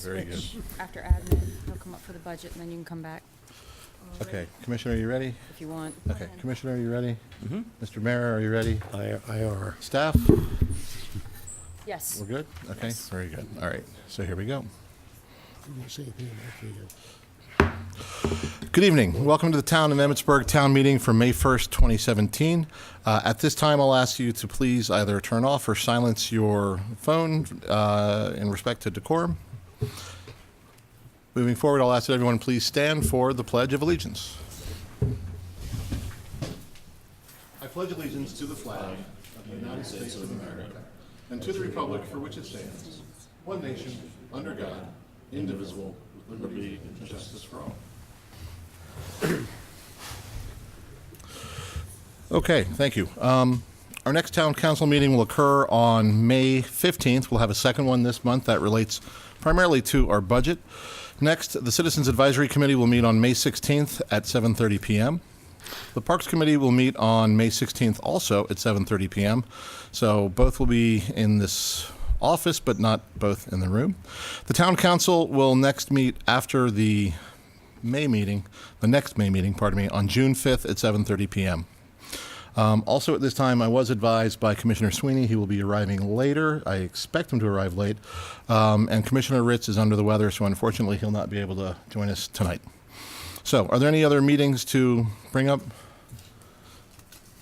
very good. switch after admin. He'll come up for the budget, and then you can come back Okay, Commissioner, are you ready? if you want. Okay, Commissioner, are you ready? Mr. Mayor, are you ready? I are. Staff, Yes. we're good? Okay, Yes. very good. All right, so here we go. Good evening. Welcome to the Town of Emmitsburg Town Meeting for May 1st, 2017. At this time, I'll ask you to please either turn off or silence your phone in respect to decorum. Moving forward, I'll ask that everyone please stand for the Pledge of Allegiance. I pledge allegiance to the flag of the United States of America and to the republic for which it stands, one nation, under God, indivisible, with liberty and justice for all. Okay, thank you. Our next town council meeting will occur on May 15th. We'll have a second one this month that relates primarily to our budget. Next, the Citizens Advisory Committee will meet on May 16th at 7:30 p.m. The Parks Committee will meet on May 16th also at 7:30 p.m. So both will be in this office, but not both in the room. The Town Council will next meet after the next May meeting, on June 5th at 7:30 p.m. Also at this time, I was advised by Commissioner Sweeney he will be arriving later. I expect him to arrive late. And Commissioner Ritz is under the weather, so unfortunately he'll not be able to join us tonight. So are there any other meetings to bring up?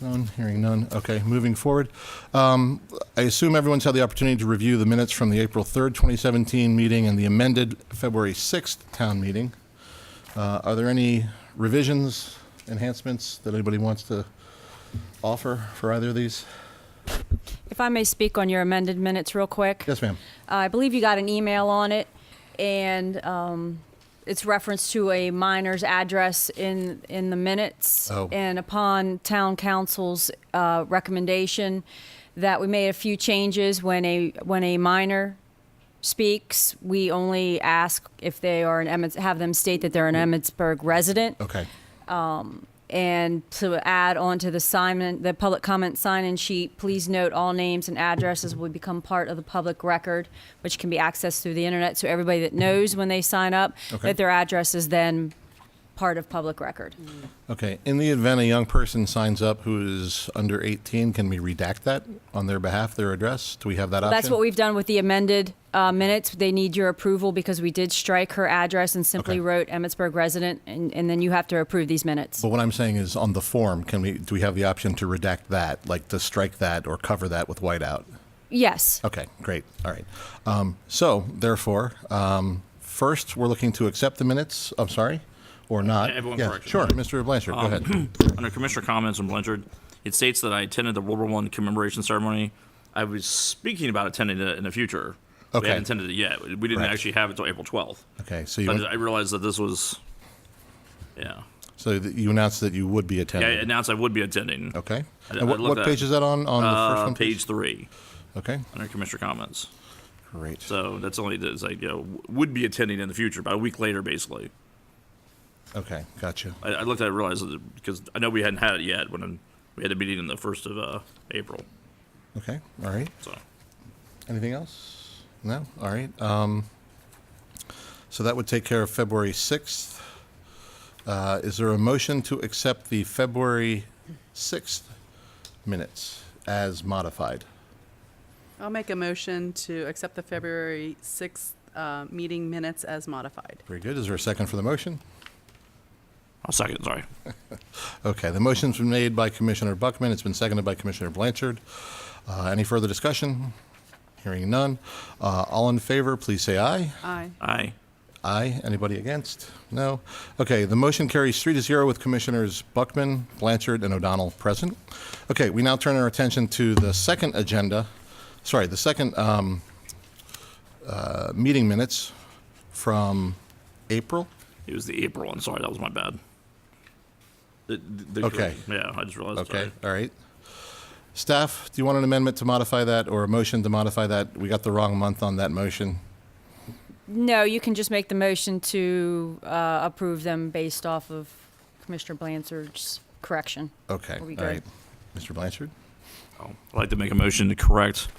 None, hearing none. Okay, moving forward. I assume everyone's had the opportunity to review the minutes from the April 3rd, 2017 meeting and the amended February 6th town meeting. Are there any revisions, enhancements that anybody wants to offer for either of these? If I may speak on your amended minutes real quick. Yes, ma'am. I believe you got an email on it, and it's reference to a minor's address in the minutes. Oh. And upon town council's recommendation, that we made a few changes when a minor speaks. We only ask if they are have them state that they're an Emmitsburg resident. Okay. And to add on to the public comment sign-in sheet, please note all names and addresses will become part of the public record, which can be accessed through the internet. So everybody that knows when they sign up, Okay. that their address is then part of public record. Okay. In the event a young person signs up who is under 18, can we redact that on their behalf, their address? Do we have that option? That's what we've done with the amended minutes. They need your approval because we did strike her address and simply Okay. wrote Emmitsburg resident, and then you have to approve these minutes. But what I'm saying is on the form, do we have the option to redact that, like to strike that or cover that with whiteout? Yes. Okay, great. All right. So therefore, first, we're looking to accept the minutes. I'm sorry, or not? I have one Yeah, correction. sure. Mr. Blanchard, go ahead. Under Commissioner comments on Blanchard, it states that I attended the World War I commemoration ceremony. I was speaking about attending it in the future. Okay. We hadn't attended it yet. We didn't Correct. actually have it until April 12th. Okay, so I realized that this was, yeah. you announced that you would be Yeah, I attending. announced I would be attending. Okay. I And what looked at- page is that on? On the first one, please? Page 3, Okay. under Commissioner comments. Great. So that's only, it's like, would be attending in the future, about a week later, basically. Okay, gotcha. I looked at it and realized that because I know we hadn't had it yet when we had a meeting in the 1st of April. Okay, all right. So. Anything else? No? All right. So that would take care of February 6th. Is there a motion to accept the February 6th minutes as modified? I'll make a motion to accept the February 6th meeting minutes as modified. Very good. Is there a second for the motion? I'll second, sorry. Okay, the motion's been made by Commissioner Buckman. It's been seconded by Commissioner Blanchard. Any further discussion? Hearing none. All in favor, please say aye. Aye. Aye. Aye. Anybody against? No. Okay, the motion carries 3-0 with Commissioners Buckman, Blanchard, and O'Donnell present. Okay, we now turn our attention to the second meeting minutes from April. It was the April one. Sorry, that was my bad. Okay. Yeah, I just realized. Okay, Sorry. all right. Staff, do you want an amendment to modify that or a motion to modify that? We got the wrong month on that motion. No, you can just make the motion to approve them based off of Commissioner Blanchard's correction. Okay, Will be all right. good. Mr. Blanchard? Oh, I'd like to make a motion to correct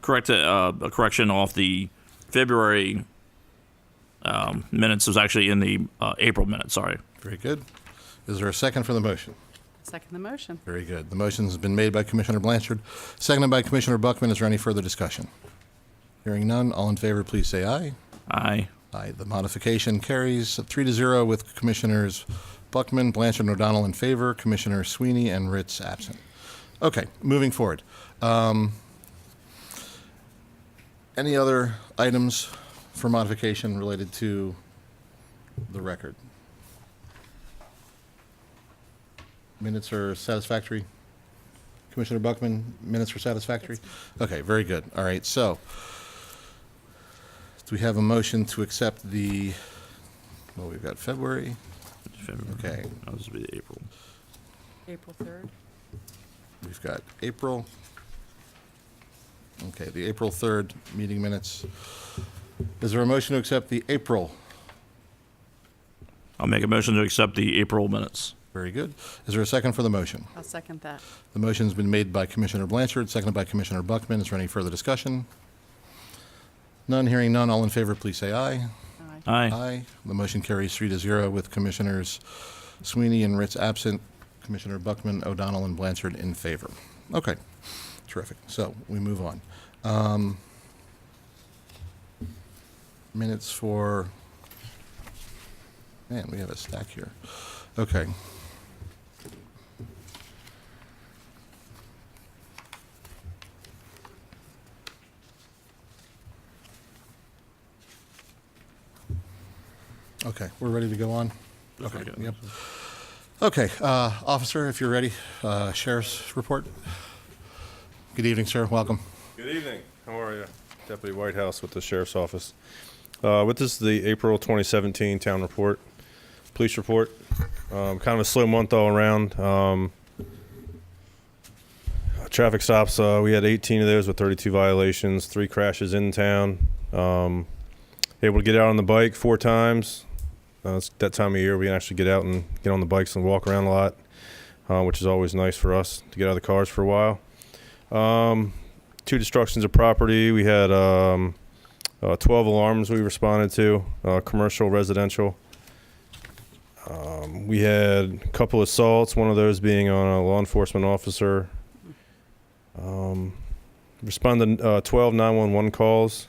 correct a correction off the February minutes. It was actually in the April minutes. Sorry. Very good. Is there a second for the motion? Second the motion. Very good. The motion has been made by Commissioner Blanchard, seconded by Commissioner Buckman. Is there any further discussion? Hearing none, all in favor, please say aye. Aye. Aye. The modification carries 3-0 with Commissioners Buckman, Blanchard, and O'Donnell in favor, Commissioner Sweeney and Ritz absent. Okay, moving forward. Any other items for modification related to the record? Minutes are satisfactory? Commissioner Buckman, minutes are satisfactory? Okay, very good. All right, so do we have a motion to accept we've got February. Okay. That was the April. April 3rd. We've got April. Okay, the April 3rd meeting minutes. Is there a motion to accept the April? I'll make a motion to accept the April minutes. Very good. Is there a second for the motion? I'll second that. The motion's been made by Commissioner Blanchard, seconded by Commissioner Buckman. Is there any further discussion? None. Hearing none. All in favor, please say aye. Aye. Aye. The motion carries 3-0 with Commissioners Sweeney and Ritz absent, Commissioner Buckman, O'Donnell, and Blanchard in favor. Okay, terrific. So we move on. Minutes for, man, we have a stack here. Okay. Okay, we're ready to go on? Okay, yep. Okay, officer, if you're ready, sheriff's report. Good evening, sir, welcome. Good evening. How are you? Deputy Whitehouse with the Sheriff's Office. With this, the April 2017 town report, police report. Kind of a slow month all around. Traffic stops, we had 18 of those with 32 violations, 3 crashes in town. Able to get out on the bike 4 times. It's that time of year we can actually get out and get on the bikes and walk around a lot, which is always nice for us to get out of the cars for a while. 2 destructions of property. We had 12 alarms we responded to, commercial, residential. We had a couple assaults, one of those being on a law enforcement officer. Responded 12 911 calls,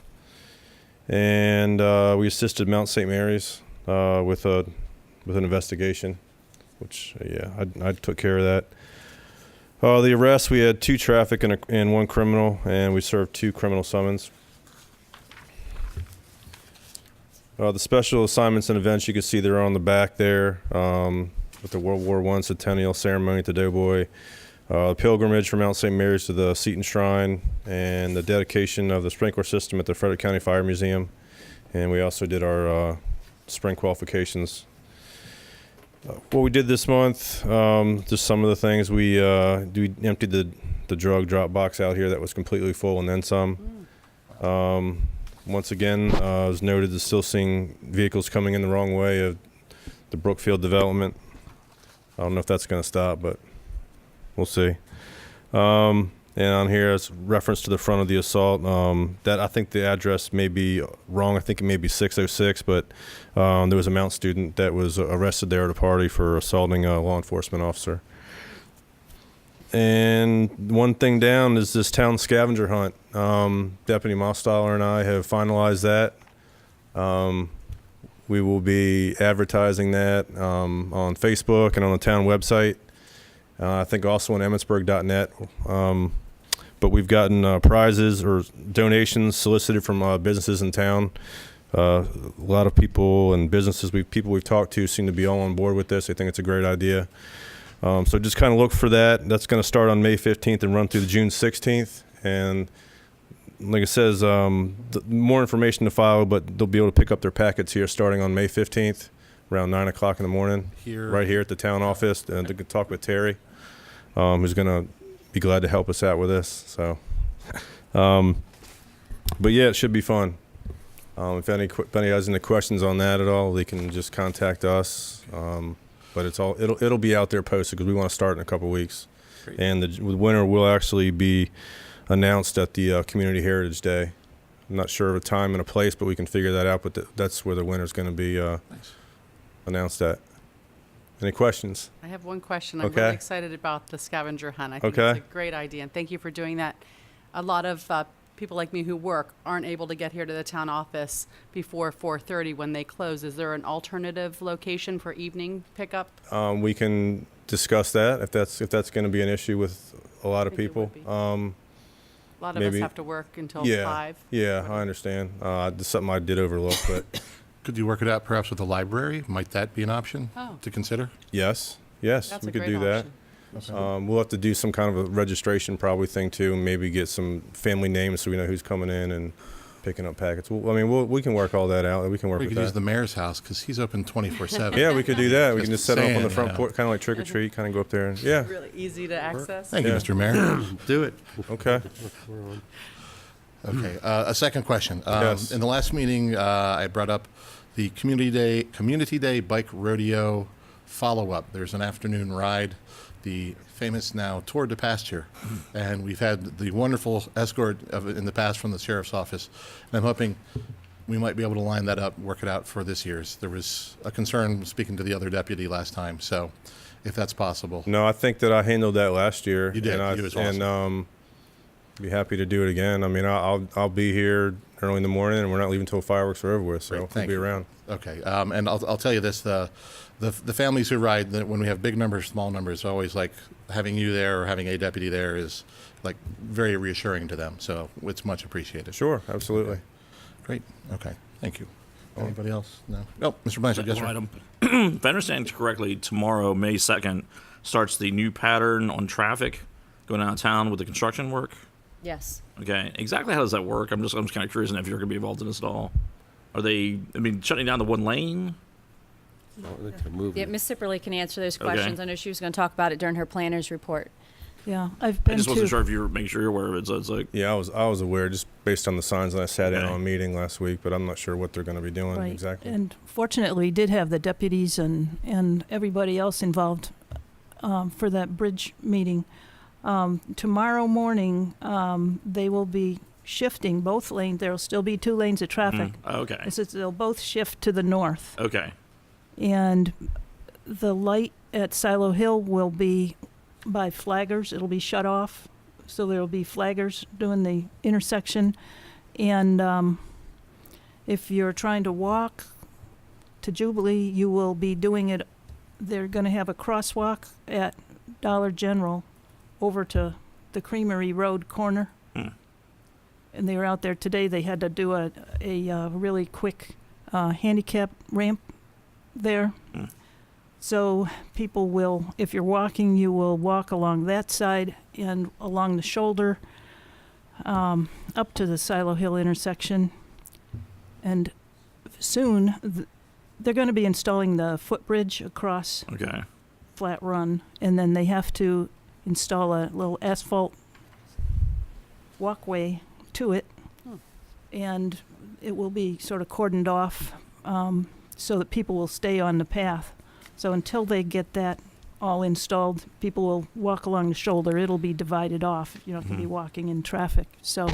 and we assisted Mount St. Mary's with an investigation, which I took care of that. The arrests, we had 2 traffic and 1 criminal, and we served 2 criminal summons. The special assignments and events, you can see they're on the back there, with the World War I Centennial Ceremony at the Doughboy, the pilgrimage from Mount St. Mary's to the Seton Shrine, and the dedication of the sprinkler system at the Frederick County Fire Museum. And we also did our spring qualifications. What we did this month, just some of the things, we emptied the drug drop box out here that was completely full and then some. Once again, it was noted to still seeing vehicles coming in the wrong way of the Brookfield development. I don't know if that's going to stop, but we'll see. And on here, it's reference to the front of the assault. That I think the address may be wrong. I think it may be 606, but there was a Mount student that was arrested there at a party for assaulting a law enforcement officer. And one thing down is this town scavenger hunt. Deputy Mostaller and I have finalized that. We will be advertising that on Facebook and on the town website. I think also on emmitsburg.net. But we've gotten prizes or donations solicited from businesses in town. A lot of people and businesses, people we've talked to seem to be all on board with this. They think it's a great idea. So just kind of look for that. That's going to start on May 15th and run through the June 16th. And like it says, more information to follow, but they'll be able to pick up their packets here starting on May 15th around 9 o'clock in the morning. Right here at the town office. And they can talk with Terry, who's going to be glad to help us out with this. So, but yeah, it should be fun. If anybody has any questions on that at all, they can just contact us. But it'll be out there posted because we want to start in a couple weeks. Great. And the winner will actually be announced at the Community Heritage Day. I'm not sure of a time and a place, but we can figure that out. But that's where the winner's going to be announced at. Any questions? I have one question. I'm Okay. really excited about the scavenger hunt. I think Okay. it's a great idea, and thank you for doing that. A lot of people like me who work aren't able to get here to the town office before 4:30 when they close. Is there an alternative location for evening pickup? We can discuss that if that's going to be an issue with a lot of I think it people. would be. A lot of us maybe- have to work until Yeah, 5. yeah, I understand. It's something I did overlook, but Could you work it out perhaps with the library? Might that be an option Oh. to consider? yes, That's we a could great do that. option. We'll have to do some kind of a registration probably thing too, and maybe get some family names so we know who's coming in and picking up packets. We can work all that out. We can work We with could use that. the mayor's house because he's open 24/7. Yeah, we could do that. We can Just just set up on the saying, front yeah. porch, kind of like trick or treat, kind of go up there. And, yeah, Really easy to access. Thank you, Yeah. Mr. Mayor. Do it. okay. Okay. A second question. Yes. In the last meeting, I brought up the Community Day Bike Rodeo follow-up. There's an afternoon ride, the famous now Tour de Pasture, and we've had the wonderful escort of it in the past from the sheriff's office. And I'm hoping we might be able to line that up, work it out for this year's. There was a concern speaking to the other deputy last time, so if that's possible. No, I think that I handled that last year. You did. And You was awesome. And be happy to do it again. I mean, I'll be here early in the morning, and we're not leaving till fireworks are over with, so Great, we'll thank be you. around. Okay, and I'll tell you this: the families who ride, when we have big numbers, small numbers, always like having you there or having a deputy there is like very reassuring to them. So it's much appreciated. Sure, absolutely. Great. Okay. Thank you. Anybody else? No. No. Mr. Blanchard. Yes, One sir. item. If I understand correctly, tomorrow, May 2nd, starts the new pattern on traffic going out of town with the construction work. Yes. Okay, exactly how does that work? I'm just kind of curious if you're going to be involved in this at all. Are they? I mean, shutting down the one lane? Yeah, Ms. Sipperly can answer those Okay. questions. I know she was going to talk about it during her planner's report. Yeah, I've I been just wasn't to, sure if you were making sure you're aware of it. So it's like, Yeah, I was aware just based on the signs that I sat in Okay. on a meeting last week, but I'm not sure what they're going to be doing right, exactly. and fortunately, we did have the deputies and everybody else involved for that bridge meeting. Tomorrow morning, they will be shifting both lanes. There'll still be 2 lanes of traffic. okay, It's just they'll both shift to the north. okay, And the light at Silo Hill will be by flaggers. It'll be shut off. So there'll be flaggers doing the intersection. And if you're trying to walk to Jubilee, you will be doing it. They're going to have a crosswalk at Dollar General over to the Creamery Road corner. Hmm. And they were out there today. They had to do a really quick handicap ramp there. Hmm. So people will, if you're walking, you will walk along that side and along the shoulder up to the Silo Hill intersection. And soon, they're going to be installing the footbridge across okay. Flat Run, and then they have to install a little asphalt walkway to it. And it will be sort of cordoned off so that people will stay on the path. So until they get that all installed, people will walk along the shoulder. It'll be divided off. You don't have to be walking in traffic. So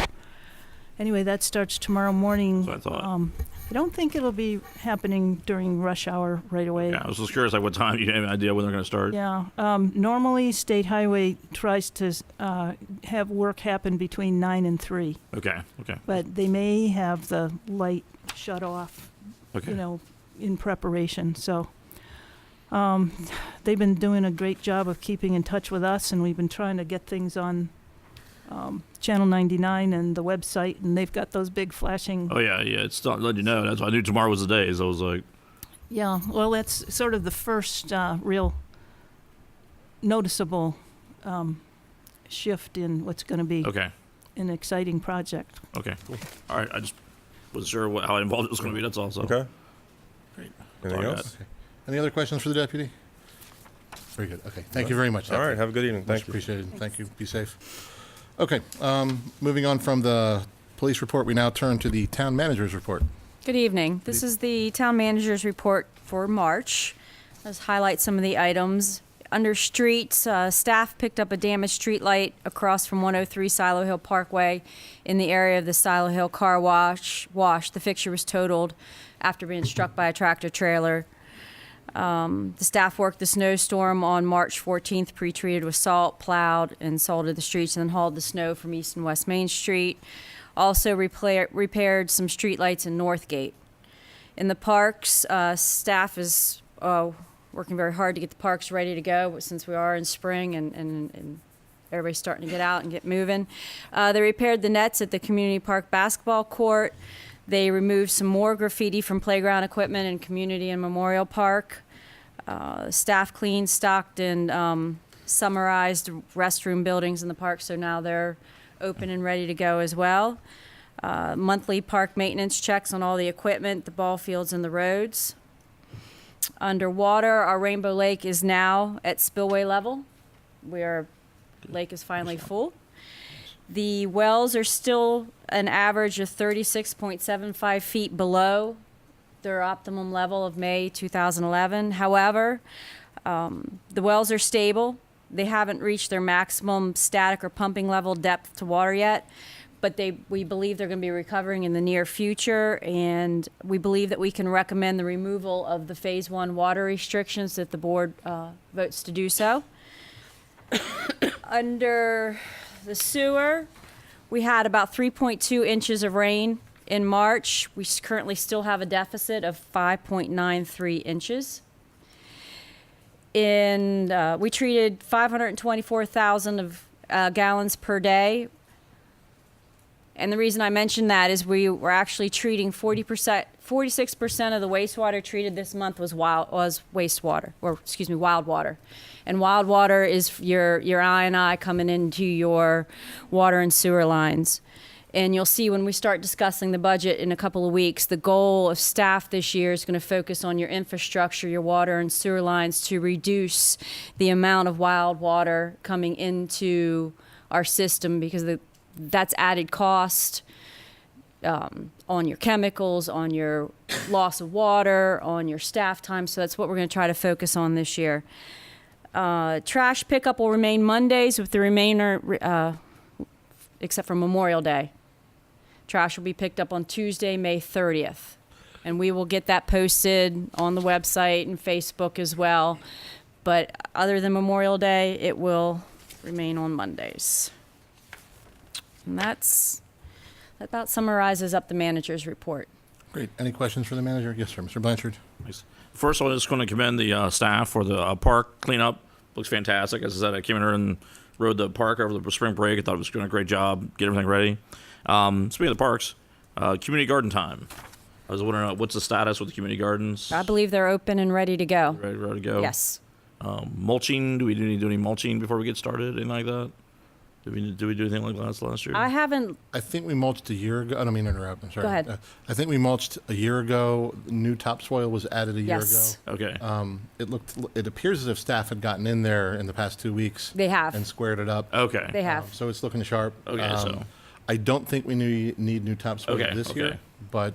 anyway, that starts tomorrow morning. That's what I thought. I don't think it'll be happening during rush hour right away. Yeah, I was just curious, like, what time you have an idea when they're going to start? Yeah. Normally, State Highway tries to have work happen between 9 and 3, Okay, okay, but they may have the light shut off, okay. in preparation. So they've been doing a great job of keeping in touch with us, and we've been trying to get things on Channel 99 and the website, and they've got those big flashing. Oh yeah, it's not letting you know. That's why I knew tomorrow was the day. So I was like, Yeah, well, that's sort of the first real noticeable shift in what's going to be okay, an exciting project. okay, cool. All right, I just wasn't sure how involved it was going to be. That's all. So Okay. Great. Anything all I else? Any other questions for the deputy? Very good. Okay. Thank you very much. All right. Deputy. Have a good evening. Much Thank you. appreciated. Thank you. Be safe. Okay. Moving on from the police report, we now turn to the town manager's report. Good evening. This is the town manager's report for March. Let's highlight some of the items. under streets, staff picked up a damaged street light across from 103 Silo Hill Parkway in the area of the Silo Hill Car Wash. The fixture was totaled after being struck by a tractor trailer. The staff worked the snowstorm on March 14th, pre-treated with salt, plowed, and salted the streets, and then hauled the snow from East and West Main Street. Also repaired some streetlights in Northgate. In the parks, staff is working very hard to get the parks ready to go since we are in spring and everybody's starting to get out and get moving. They repaired the nets at the community park basketball court. They removed some more graffiti from playground equipment in community and Memorial Park. Staff cleaned, stocked, and summarized restroom buildings in the park, so now they're open and ready to go as well. Monthly park maintenance checks on all the equipment, the ball fields, and the roads. Underwater, our Rainbow Lake is now at spillway level. Lake is finally full. The wells are still an average of 36.75 feet below their optimum level of May 2011. However, the wells are stable. They haven't reached their maximum static or pumping level depth to water yet, but we believe they're going to be recovering in the near future, and we believe that we can recommend the removal of the Phase 1 water restrictions if the board votes to do so. Under the sewer, we had about 3.2 inches of rain in March. We currently still have a deficit of 5.93 inches. We treated 524,000 of gallons per day. And the reason I mention that is we were actually treating 46% of the wastewater treated this month was wild water. And wild water is your I&I coming into your water and sewer lines. And you'll see when we start discussing the budget in a couple of weeks, the goal of staff this year is going to focus on your infrastructure, your water and sewer lines, to reduce the amount of wild water coming into our system, because that's added cost on your chemicals, on your loss of water, on your staff time. So that's what we're going to try to focus on this year. Trash pickup will remain Mondays, with the remainder, except for Memorial Day. Trash will be picked up on Tuesday, May 30th. And we will get that posted on the website and Facebook as well. But other than Memorial Day, it will remain on Mondays. And that about summarizes up the manager's report. Great. Any questions for the manager? Yes, sir. Mr. Blanchard. Nice. First, I was just going to commend the staff for the park cleanup. Looks fantastic. As I said, I came in here and rode the park over the spring break. I thought it was doing a great job, get everything ready. Speaking of the parks, community garden time. I was wondering what's the status with the community gardens? I believe they're open and ready to go. Ready to go? Yes. Mulching, do we need to do any mulching before we get started? Anything like that? Did we do anything like that last year? I haven't. I think we mulched a year ago. I don't mean to interrupt. I'm sorry. Go ahead. I think we mulched a year ago. New topsoil was added a year Yes. ago. Okay. It appears as if staff had gotten in there in the past 2 weeks. They have. And squared it up. Okay. They have. So it's looking sharp. Okay, so- I don't think we need new topsoil Okay, this year, okay. but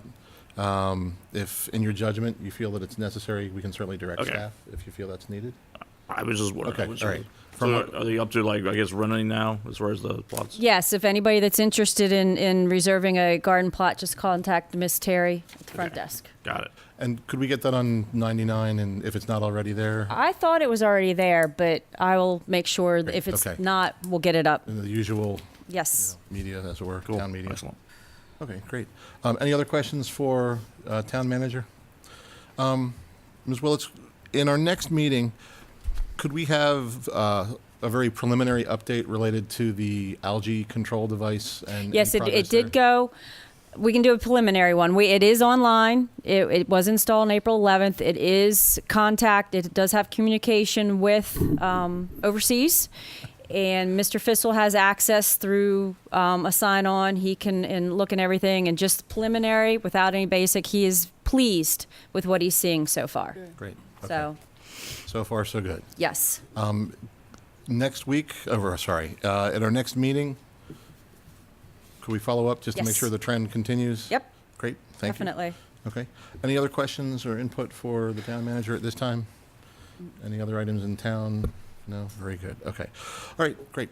if in your judgment you feel that it's necessary, we can certainly direct Okay. staff if you feel that's needed. I was just wondering. Okay, all right. So are they up to, like, I guess, running now as far as the plots? Yes, if anybody that's interested in reserving a garden plot, just contact Miss Terry at the front desk. Got it. And could we get that on 99, and if it's not already there, I thought it was already there, but I will make sure that if it's Okay. not, we'll get it up. in the usual Yes. media, as it were, Cool. town media? Excellent. Okay, great. Any other questions for town manager? Ms. Willetts, in our next meeting, could we have a very preliminary update related to the algae control device? And Yes, any it progress did there? go. We can do a preliminary one. It is online. It was installed on April 11th. It is contact. It does have communication with overseas. And Mr. Fissel has access through a sign-on. He can look at everything, and just preliminary, without any basic. He is pleased with what he's seeing so far. Great. Okay. So, So far, so good. yes. Next week, at our next meeting, could we follow up just to make Yes. sure the trend continues? Yep, Great, thank you. definitely. Okay. Any other questions or input for the town manager at this time? Any other items in town No? Very good. Okay. All right, great.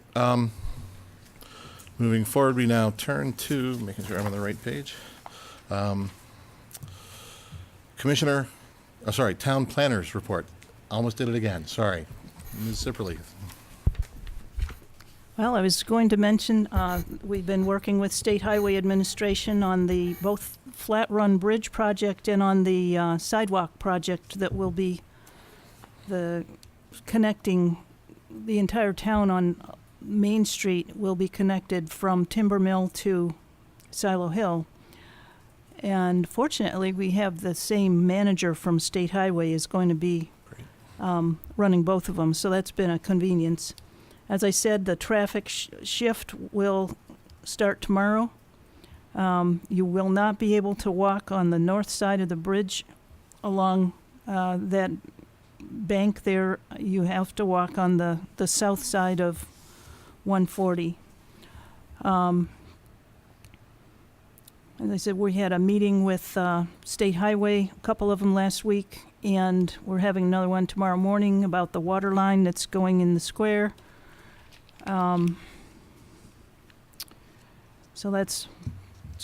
Moving forward, we now turn to, making sure I'm on the right page. Town Planners Report. Almost did it again, sorry. Ms. Zipperly. Well, I was going to mention, we've been working with State Highway Administration on the both Flat Run Bridge project and on the sidewalk project that will be the connecting the entire town on Main Street will be connected from Timber Mill to Silo Hill. And fortunately, we have the same manager from State Highway is going to be running both of them, so that's been a convenience. As I said, the traffic shift will start tomorrow. You will not be able to walk on the north side of the bridge along that bank there. You have to walk on the south side of 140. As I said, we had a meeting with State Highway, a couple of them last week, and we're having another one tomorrow morning about the water line that's going in the square. So it's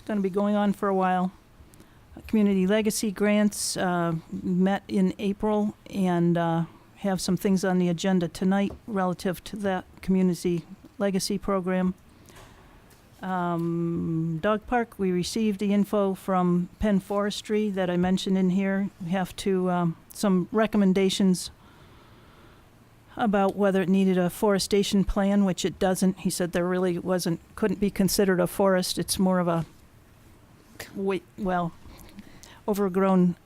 going to be going on for a while. Community Legacy Grants met in April and have some things on the agenda tonight relative to that Community Legacy program. Dog Park, we received the info from Penn Forestry that I mentioned in here. We have to, some recommendations about whether it needed a forestation plan, which it doesn't. He said there really couldn't be considered a forest. It's more of a, overgrown,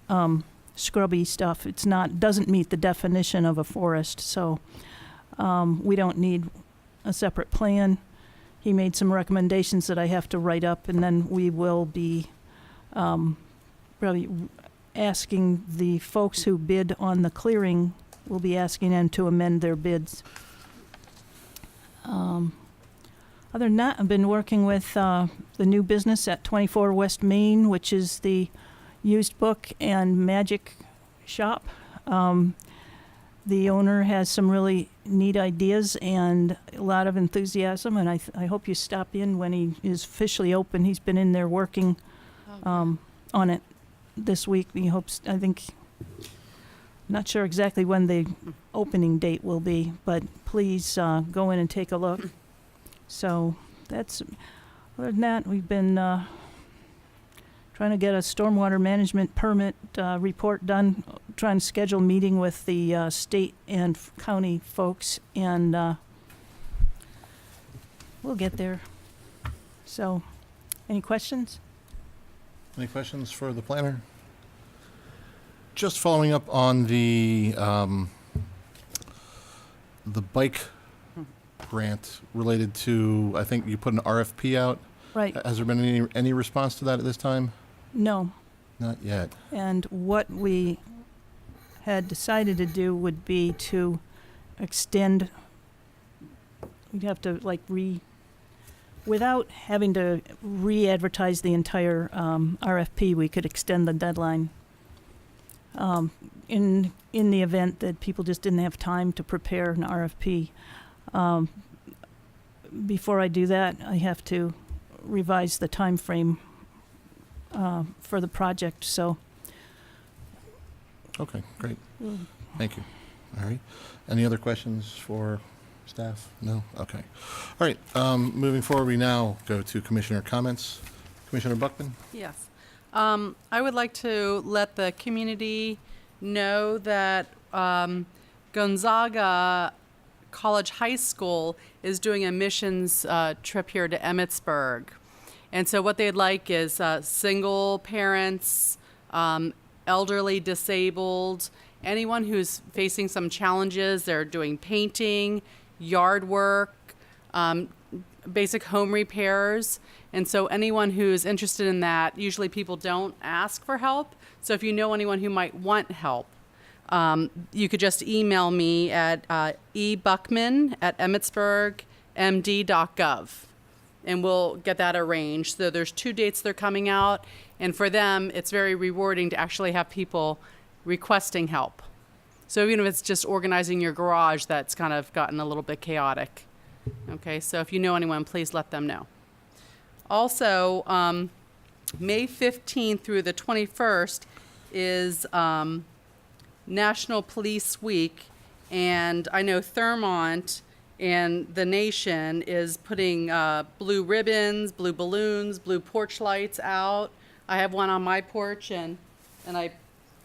scrubby stuff. Doesn't meet the definition of a forest, so we don't need a separate plan. He made some recommendations that I have to write up, and then we will be probably asking the folks who bid on the clearing, we'll be asking them to amend their bids. Other than that, I've been working with the new business at 24 West Main, which is the used book and magic shop. The owner has some really neat ideas and a lot of enthusiasm, and I hope you stop in when he is officially open. He's been in there working on it this week. Not sure exactly when the opening date will be, but please go in and take a look. So other than that, we've been trying to get a stormwater management permit report done, trying to schedule a meeting with the state and county folks, and we'll get there. So, any questions? Any questions for the planner? Just following up on the bike grant related to, I think you put an RFP out. Right. Has there been any response to that at this time? No. Not yet. And what we had decided to do would be to extend, we'd have to without having to re-advertise the entire RFP, we could extend the deadline. In the event that people just didn't have time to prepare an RFP. Before I do that, I have to revise the time frame for the project, so. Okay, great. Thank you. All right. Any other questions for staff? No? Okay. All right. Moving forward, we now go to commissioner comments. Commissioner Buckman? Yes. I would like to let the community know that Gonzaga College High School is doing a missions trip here to Emmitsburg. And so what they'd like is single parents, elderly, disabled, anyone who's facing some challenges. They're doing painting, yard work, basic home repairs. And so anyone who's interested in that, usually people don't ask for help. So if you know anyone who might want help, you could just email me at ebuckman@emmitsburgmd.gov, and we'll get that arranged. So there's 2 dates they're coming out, and for them, it's very rewarding to actually have people requesting help. So even if it's just organizing your garage, that's kind of gotten a little bit chaotic. Okay, so if you know anyone, please let them know. Also, May 15th through the 21st is National Police Week, and I know Thermont and the nation is putting blue ribbons, blue balloons, blue porch lights out. I have one on my porch, and I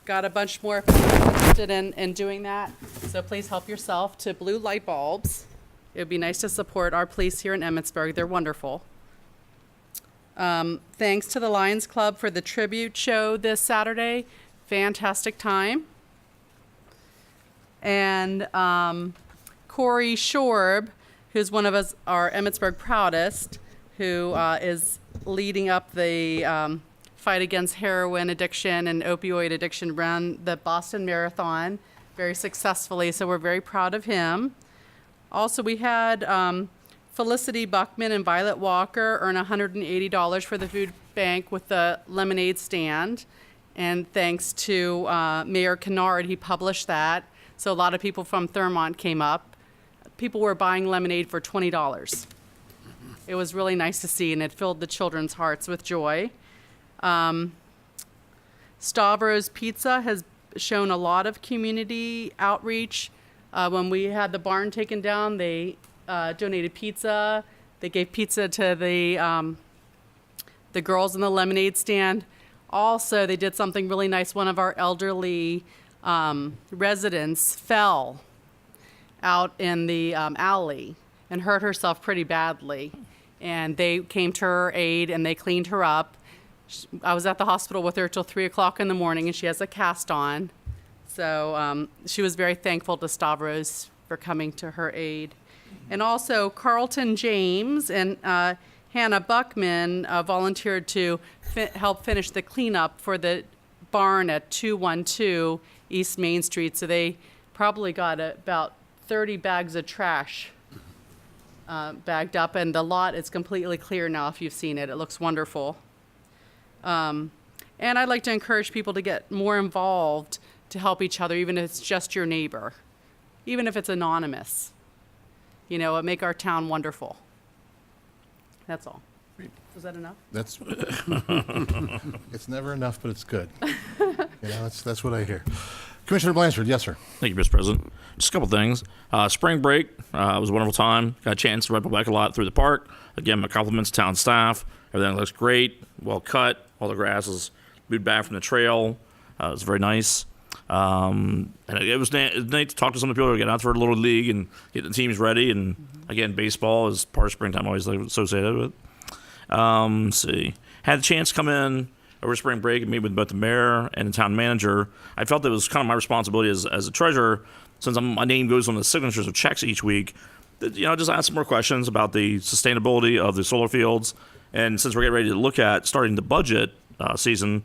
got a bunch more if you're interested in doing that. So please help yourself to blue light bulbs. It would be nice to support our police here in Emmitsburg. They're wonderful. Thanks to the Lions Club for the tribute show this Saturday. Fantastic time. And Corey Shorb, who's one of our Emmitsburg proudest, who is leading up the fight against heroin addiction and opioid addiction, ran the Boston Marathon very successfully, so we're very proud of him. Also, we had Felicity Buckman and Violet Walker earn $180 for the food bank with the lemonade stand. And thanks to Mayor Kennard, he published that. So a lot of people from Thermont came up. People were buying lemonade for $20. It was really nice to see, and it filled the children's hearts with joy. Stavros Pizza has shown a lot of community outreach. When we had the barn taken down, they donated pizza. They gave pizza to the girls in the lemonade stand. Also, they did something really nice. One of our elderly residents fell out in the alley and hurt herself pretty badly. And they came to her aid and they cleaned her up. I was at the hospital with her till 3 o'clock in the morning, and she has a cast on. So she was very thankful to Stavros for coming to her aid. And also Carlton James and Hannah Buckman volunteered to help finish the cleanup for the barn at 212 East Main Street. So they probably got about 30 bags of trash bagged up, and the lot is completely clear now if you've seen it. It looks wonderful. And I'd like to encourage people to get more involved to help each other, even if it's just your neighbor, even if it's anonymous. You know, it make our town wonderful. That's all. Was that enough? That's, it's never enough, but it's good. You know, that's what I hear. Commissioner Blanchard, yes, sir. Thank you, Mr. President. Just a couple things. Spring break was a wonderful time. Got a chance to ride my bike a lot through the park. Again, my compliments to town staff. Everything looks great, well cut. All the grass is moved back from the trail. It was very nice. And it was neat to talk to some of the people who get out for a little league and get the teams ready. And again, baseball is part of springtime, always associated with. Let's see. Had a chance to come in over spring break and meet with both the mayor and the town manager. I felt it was kind of my responsibility as a treasurer, since my name goes on the signatures of checks each week, that, you know, just ask some more questions about the sustainability of the solar fields. And since we're getting ready to look at starting the budget season,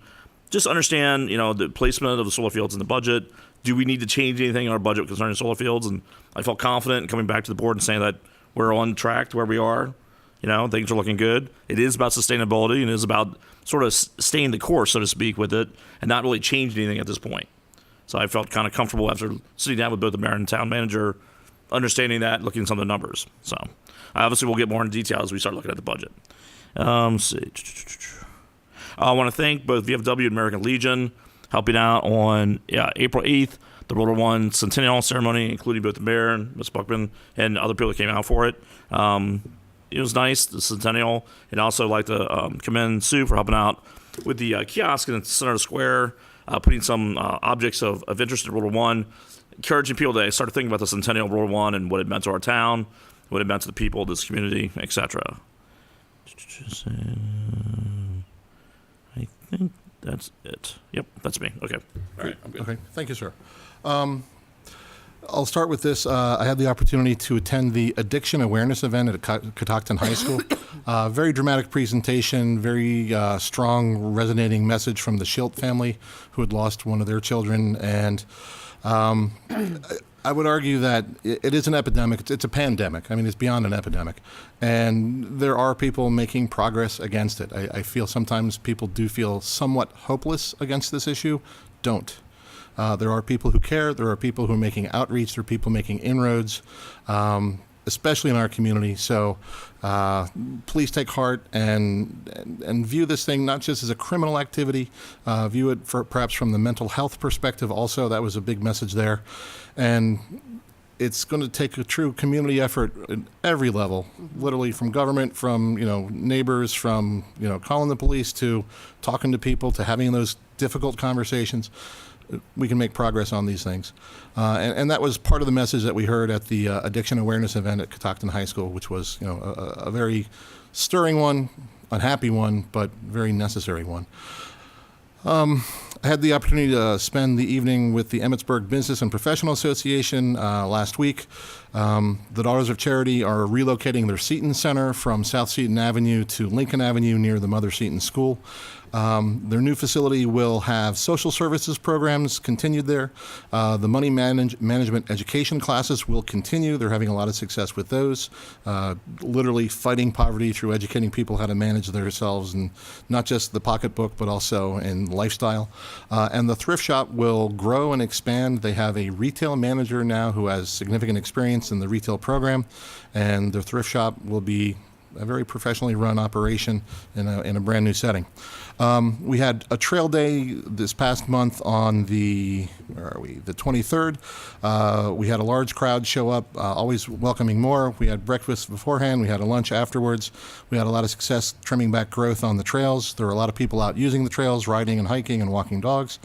just understand, you know, the placement of the solar fields in the budget. Do we need to change anything in our budget concerning solar fields? And I felt confident in coming back to the board and saying that we're on track to where we are. You know, things are looking good. It is about sustainability, and it is about sort of staying the course, so to speak, with it, and not really changing anything at this point. So I felt kind of comfortable after sitting down with both the mayor and town manager, understanding that, looking at some of the numbers. So obviously we'll get more in detail as we start looking at the budget. Let's see. I want to thank both VFW and American Legion helping out on April 8th, the World War I Centennial Ceremony, including both the mayor and Ms. Buckman and other people that came out for it. It was nice, the Centennial. And also like to commend Sue for helping out with the kiosk in the center of the square, putting some objects of interest in World War I, encouraging people to start thinking about the Centennial of World War I and what it meant to our town, what it meant to the people of this community, etc. I think that's it. Yep, that's me. Okay. All right, I'm good. Okay, thank you, sir. I'll start with this. I had the opportunity to attend the addiction awareness event at Catoctin High School. Very dramatic presentation, very strong, resonating message from the Schilt family who had lost one of their children. And I would argue that it is an epidemic. It's a pandemic. I mean, it's beyond an epidemic. And there are people making progress against it. I feel sometimes people do feel somewhat hopeless against this issue. Don't. There are people who care. There are people who are making outreach. There are people making inroads, especially in our community. So please take heart and view this thing not just as a criminal activity. View it perhaps from the mental health perspective also. That was a big message there. And it's going to take a true community effort at every level, literally from government, from neighbors, from calling the police to talking to people to having those difficult conversations. We can make progress on these things, and that was part of the message that we heard at the addiction awareness event at Catoctin High School, which was a very stirring one, unhappy one, but very necessary one. I had the opportunity to spend the evening with the Emmitsburg Business and Professional Association last week. The Daughters of Charity are relocating their Seton Center from South Seton Avenue to Lincoln Avenue near the Mother Seton School. Their new facility will have social services programs continued there. The money management education classes will continue. They're having a lot of success with those, literally fighting poverty through educating people how to manage themselves, and not just the pocketbook, but also in lifestyle. And the thrift shop will grow and expand. They have a retail manager now who has significant experience in the retail program, and the thrift shop will be a very professionally run operation in a brand new setting. We had a trail day this past month on the 23rd. We had a large crowd show up, always welcoming more. We had breakfast beforehand. We had a lunch afterwards. We had a lot of success trimming back growth on the trails. There were a lot of people out using the trails, riding and hiking and walking dogs.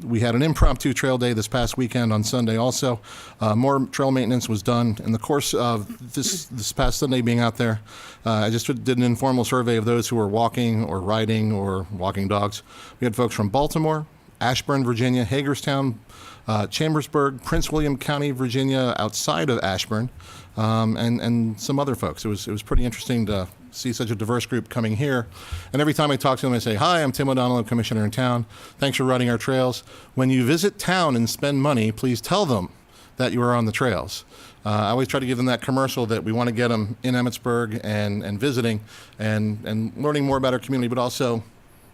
We had an impromptu trail day this past weekend on Sunday also. More trail maintenance was done. In the course of this past Sunday being out there, I just did an informal survey of those who were walking or riding or walking dogs. We had folks from Baltimore, Ashburn, Virginia, Hagerstown, Chambersburg, Prince William County, Virginia, outside of Ashburn, and some other folks. It was pretty interesting to see such a diverse group coming here. And every time I talk to them, I say, "Hi, I'm Tim O'Donnell, I'm Commissioner in town. Thanks for running our trails. When you visit town and spend money, please tell them that you are on the trails." I always try to give them that commercial that we want to get them in Emmitsburg and visiting and learning more about our community, but also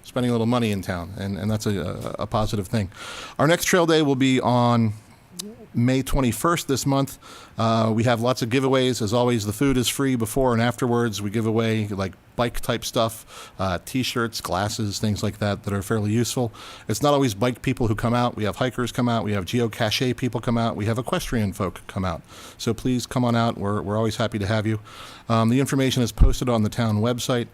spending a little money in town, and that's a positive thing. Our next trail day will be on May 21st this month. We have lots of giveaways. As always, the food is free before and afterwards. We give away like bike type stuff, t-shirts, glasses, things like that are fairly useful. It's not always bike people who come out. We have hikers come out. We have geocache people come out. We have equestrian folk come out. So please come on out. We're always happy to have you. The information is posted on the town website.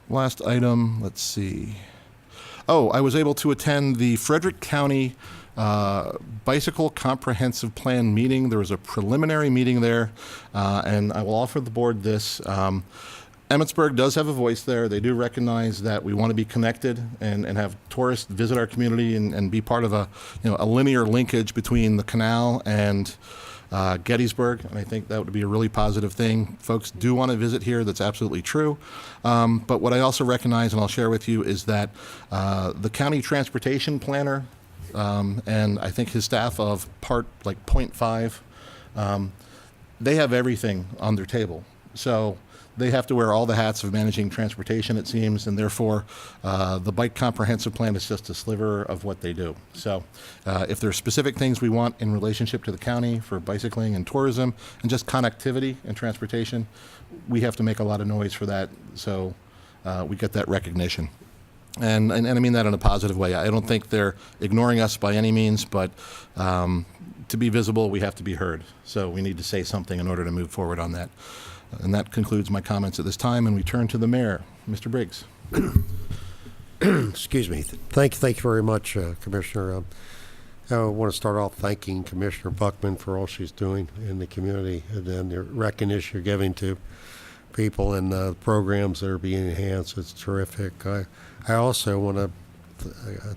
Last item, let's see. Oh, I was able to attend the Frederick County Bicycle Comprehensive Plan meeting. There was a preliminary meeting there, and I will offer the board this. Emmitsburg does have a voice there. They do recognize that we want to be connected and have tourists visit our community and be part of a linear linkage between the canal and Gettysburg, and I think that would be a really positive thing. Folks do want to visit here. That's absolutely true. But what I also recognize, and I'll share with you, is that the county transportation planner and I think his staff of Part 0.5, they have everything on their table. So they have to wear all the hats of managing transportation, it seems, and therefore the bike comprehensive plan is just a sliver of what they do. So if there are specific things we want in relationship to the county for bicycling and tourism and just connectivity and transportation, we have to make a lot of noise for that, so we get that recognition. And I mean that in a positive way. I don't think they're ignoring us by any means, but to be visible, we have to be heard. So we need to say something in order to move forward on that. And that concludes my comments at this time, and we turn to the mayor, Mr. Briggs. Excuse me. Thank you very much, Commissioner. I want to start off thanking Commissioner Buckman for all she's doing in the community and then the recognition you're giving to people and the programs that are being enhanced. It's terrific. I also want to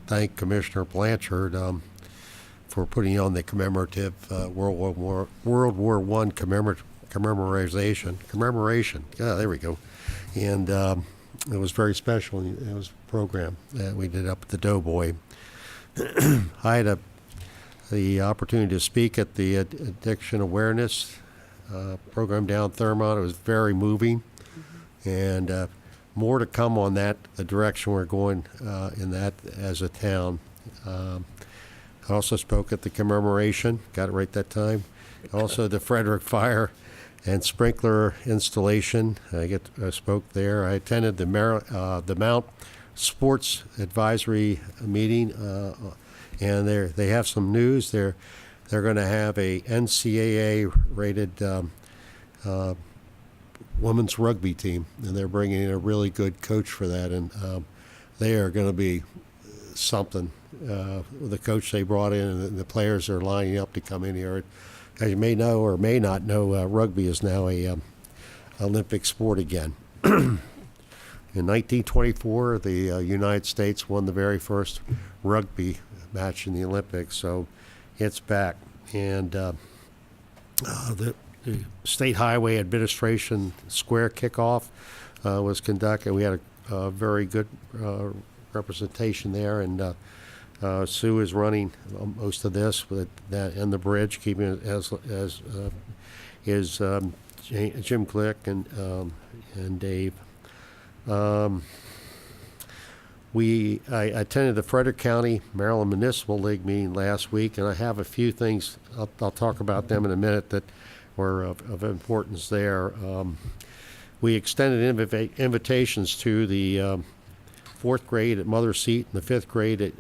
thank Commissioner Blanchard for putting on the commemorative World War I commemoration. Yeah, there we go. And it was very special. It was a program that we did up at the Doughboy. I had the opportunity to speak at the addiction awareness program down Thurmont. It was very moving, and more to come on that, the direction we're going in that as a town. I also spoke at the commemoration, got it right that time. Also the Frederick Fire and Sprinkler installation, I spoke there. I attended the Mount Sports Advisory meeting, and they have some news. They're going to have a NCAA rated women's rugby team, and they're bringing in a really good coach for that, and they are going to be something. The coach they brought in and the players are lining up to come in here. As you may know or may not know, rugby is now a Olympic sport again. In 1924, the United States won the very first rugby match in the Olympics, so it's back. And the State Highway Administration Square kickoff was conducted. We had a very good representation there, and Sue is running most of this with that and the bridge, keeping it as is Jim Glick and Dave. I attended the Frederick County Maryland Municipal League meeting last week, and I have a few things I'll talk about them in a minute that were of importance there. We extended invitations to the fourth grade at Mother Seat and the fifth grade at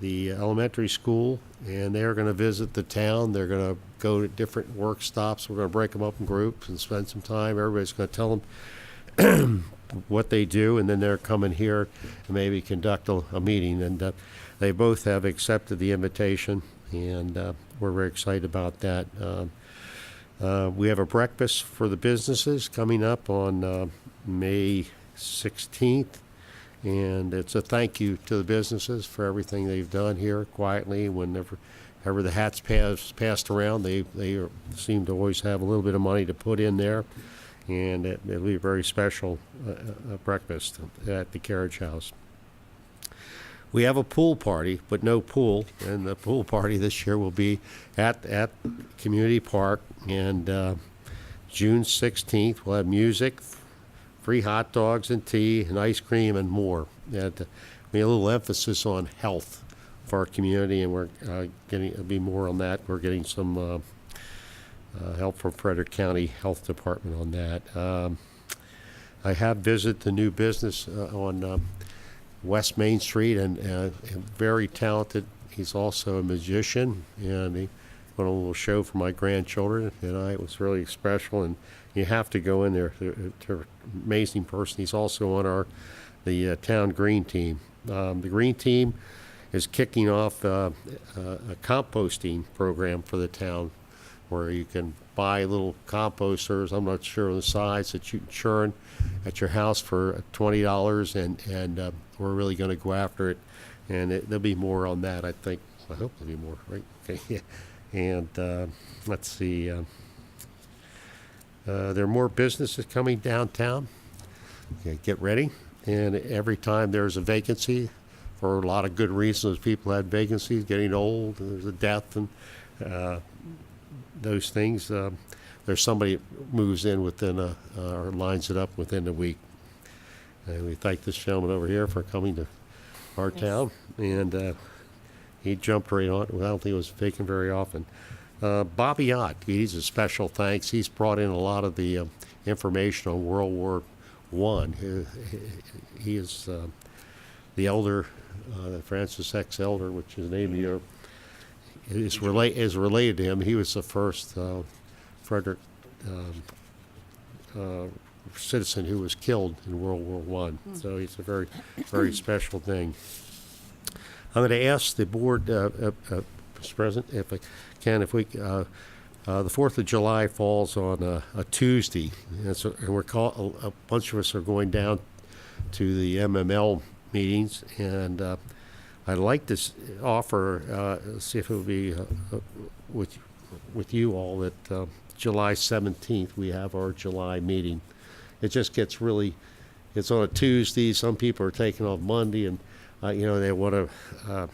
the elementary school, and they're going to visit the town. They're going to go to different work stops. We're going to break them up in groups and spend some time. Everybody's going to tell them what they do, and then they're coming here and maybe conduct a meeting. And they both have accepted the invitation, and we're very excited about that. We have a breakfast for the businesses coming up on May 16th. And it's a thank you to the businesses for everything they've done here quietly. Whenever the hats passed around, they seem to always have a little bit of money to put in there. And it'll be a very special breakfast at the Carriage House. We have a pool party, but no pool. And the pool party this year will be at Community Park. And June 16th, we'll have music, free hot dogs and tea and ice cream and more. And we have a little emphasis on health for our community, and we're getting a bit more on that. We're getting some help from Frederick County Health Department on that. I have visited the new business on West Main Street, and very talented. He's also a magician, and he put on a little show for my grandchildren, and it was really special. And you have to go in there. To amazing person. He's also on the town green team. The green team is kicking off a composting program for the town, where you can buy little composters. I'm not sure of the size that you can churn at your house for $20, and we're really going to go after it. And there'll be more on that, I think. I hope there'll be more, right? Okay. And let's see. There are more businesses coming downtown. Okay, get ready. And every time there's a vacancy, for a lot of good reasons, people had vacancies, getting old, there's a death, and those things. There's somebody that moves in within or lines it up within a week. And we thank this gentleman over here for coming to our town. And he jumped right on it. I don't think it was vacant very often. Bobby Ott, he's a special thanks. He's brought in a lot of the information on World War I. He is the elder, Francis X. Elder, which is named here, is related to him. He was the first Frederick citizen who was killed in World War I. So it's a very, very special thing. I'm going to ask the board, Mr. President, if I can, the 4th of July falls on a Tuesday, and a bunch of us are going down to the MML meetings, and I'd like to offer, see if it would be with you all, that July 17th we have our July meeting. It just gets really, it's on a Tuesday. Some people are taking off Monday, and they want to.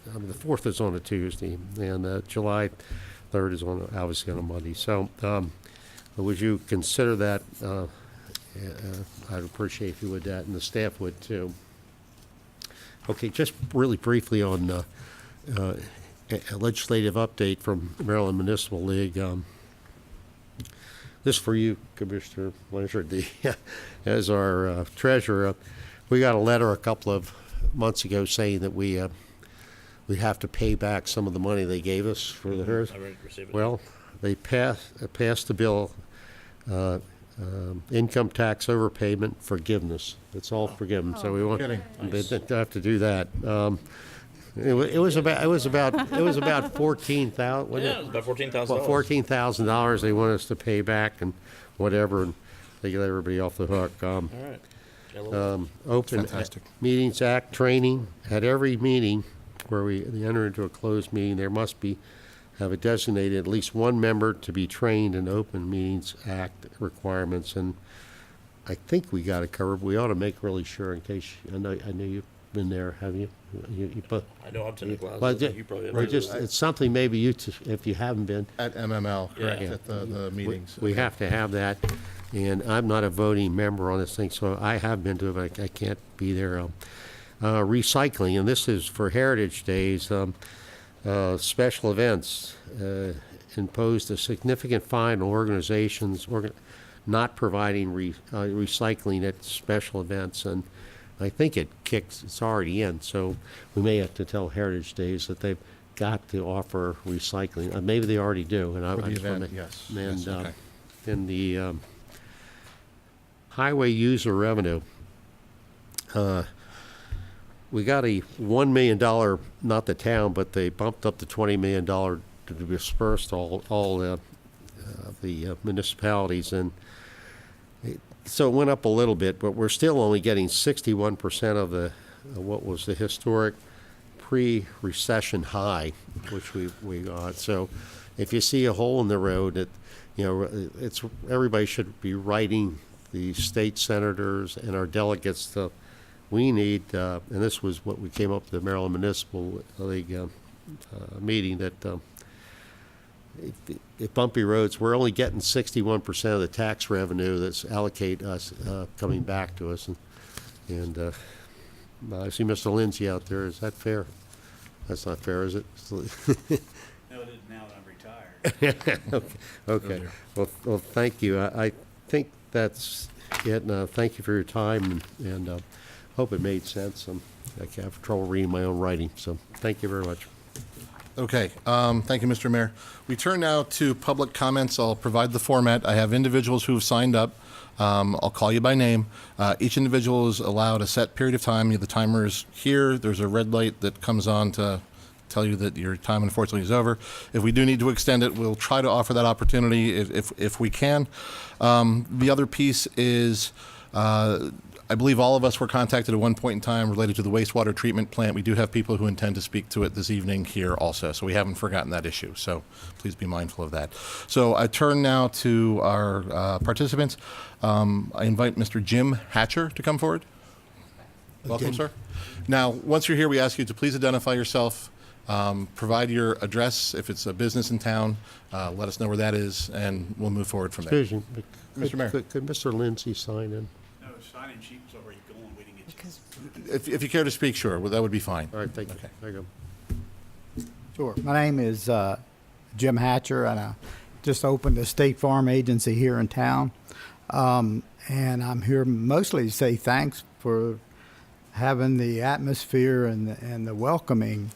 The 4th is on a Tuesday, and July 3rd is obviously on a Monday. So, would you consider that? I'd appreciate if you would that, and the staff would too. Okay, just really briefly on a legislative update from Maryland Municipal League. This for you, Commissioner Blanchard, as our treasurer. We got a letter a couple of months ago saying that we have to pay back some of the money they gave us for the HERS. I received it. Well, they passed the bill, income tax overpayment forgiveness. It's all forgiven, so we won't Kidding. have to do that. It was about 14,000. Yeah, it was about $14,000. Well, $14,000 they want us to pay back and whatever, and they get everybody off the hook. All right. Got a little- Open Fantastic. Meetings Act training. At every meeting where we enter into a closed meeting, there must have a designated at least one member to be trained in Open Meetings Act requirements, and I think we got it covered. We ought to make really sure in case, I know you've been there, have you? I know I'm taking classes. Well, You probably have. or just, it's something maybe if you haven't been, At MML, correct, Yeah. at the meetings. we have to have that. And I'm not a voting member on this thing, so I have been to it, but I can't be there. Recycling, and this is for Heritage Days, special events, imposed a significant fine on organizations not providing recycling at special events, and I think it's already in, so we may have to tell Heritage Days that they've got to offer recycling. Maybe they already do, and For the just wanna event, yes. And Yes, okay. in the highway user revenue, we got a $1 million, not the town, but they bumped up to $20 million to disperse to all the municipalities, and so it went up a little bit, but we're still only getting 61% of what was the historic pre-recession high, which we got. So if you see a hole in the road, it's everybody should be writing the state senators and our delegates. We need, and this was what we came up to the Maryland Municipal League meeting, that if bumpy roads, we're only getting 61% of the tax revenue that's allocate us coming back to us, and I see Mr. Lindsay out there. Is that fair? That's not fair, is it? No, it is now that I'm retired. Okay. Well, thank you. I think that's it. And, thank you for your time, and hope it made sense. I have trouble reading my own writing, so thank you very much. Okay, thank you, Mr. Mayor. We turn now to public comments. I'll provide the format. I have individuals who have signed up. I'll call you by name. Each individual is allowed a set period of time. The timer is here. There's a red light that comes on to tell you that your time, unfortunately, is over. If we do need to extend it, we'll try to offer that opportunity if we can. The other piece is, I believe all of us were contacted at one point in time related to the wastewater treatment plant. We do have people who intend to speak to it this evening here also, so we haven't forgotten that issue. So please be mindful of that. So I turn now to our participants. I invite Mr. Jim Hatcher to come forward. Welcome, sir. Now, once you're here, we ask you to please identify yourself, provide your address if it's a business in town, let us know where that is, and we'll move forward from there. Excuse me, Mr. Mayor. Could Mr. Lindsay sign in? No, sign-in sheet was already going, we didn't get you. If you care to speak, sure, well, that would be fine. All right, thank you. Okay. There you go. Sure. My name is Jim Hatcher, and I just opened a State Farm agency here in town. And I'm here mostly to say thanks for having the atmosphere and the welcoming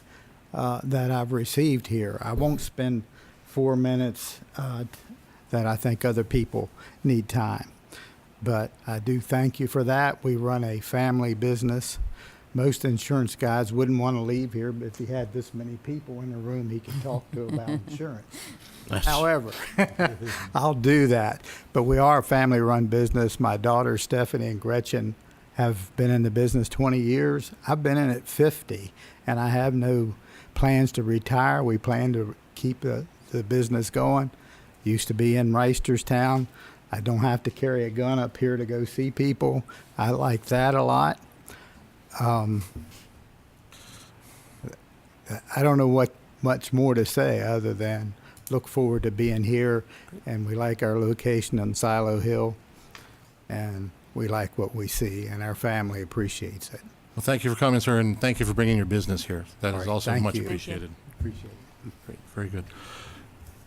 that I've received here. I won't spend 4 minutes that I think other people need time. But I do thank you for that. We run a family business. Most insurance guys wouldn't want to leave here, but if he had this many people in the room he could talk to about insurance. However, I'll do that. But we are a family-run business. My daughters, Stephanie and Gretchen, have been in the business 20 years. I've been in it 50, and I have no plans to retire. We plan to keep the business going. Used to be in Reisterstown. I don't have to carry a gun up here to go see people. I like that a lot. I don't know what much more to say other than look forward to being here, and we like our location on Silo Hill, and we like what we see, and our family appreciates it. Well, thank you for coming, sir, and thank you for bringing your business here. That is right, also thank much you. appreciated. Appreciate it. Great, very good.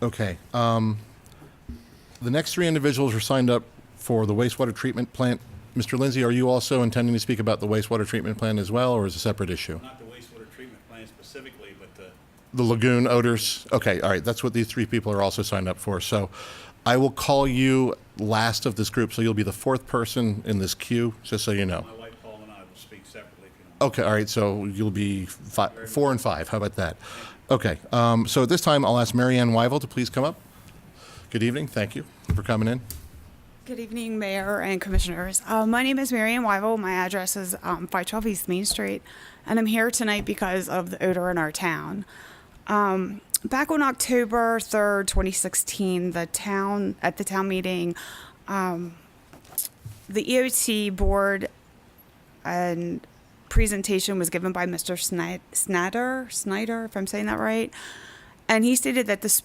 Okay. The next three individuals are signed up for the wastewater treatment plant. Mr. Lindsay, are you also intending to speak about the wastewater treatment plant as well, or is it a separate issue? Not the wastewater treatment plant specifically, but The lagoon odors? Okay, all right. That's what these three people are also signed up for. So I will call you last of this group, so you'll be the fourth person in this queue, just so you know. my wife Paul and I will speak separately if you don't. Okay, all right, so you'll be 4 and 5. How about that? Okay, so at this time, I'll ask Mary Ann Wyville to please come up. Good evening, thank you for coming in. Good evening, Mayor and Commissioners. My name is Marianne Wyville. My address is 512 East Main Street, and I'm here tonight because of the odor in our town. Back on October 3rd, 2016, at the town meeting, the EOT board and presentation was given by Mr. Snyder, if I'm saying that right, and he stated that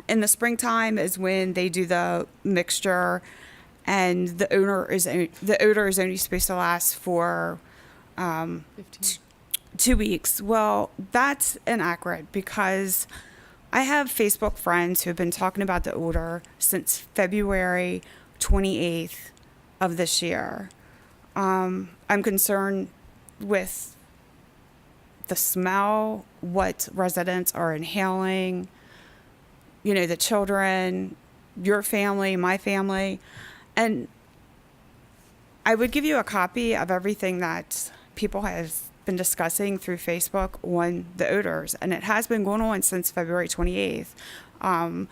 in the springtime is when they do the mixture, and the odor is only supposed to last for 2 weeks. Well, that's inaccurate because I have Facebook friends who have been talking about the odor since February 28th of this year. I'm concerned with the smell, what residents are inhaling, the children, your family, my family. And I would give you a copy of everything that people have been discussing through Facebook on the odors. And it has been going on since February 28th.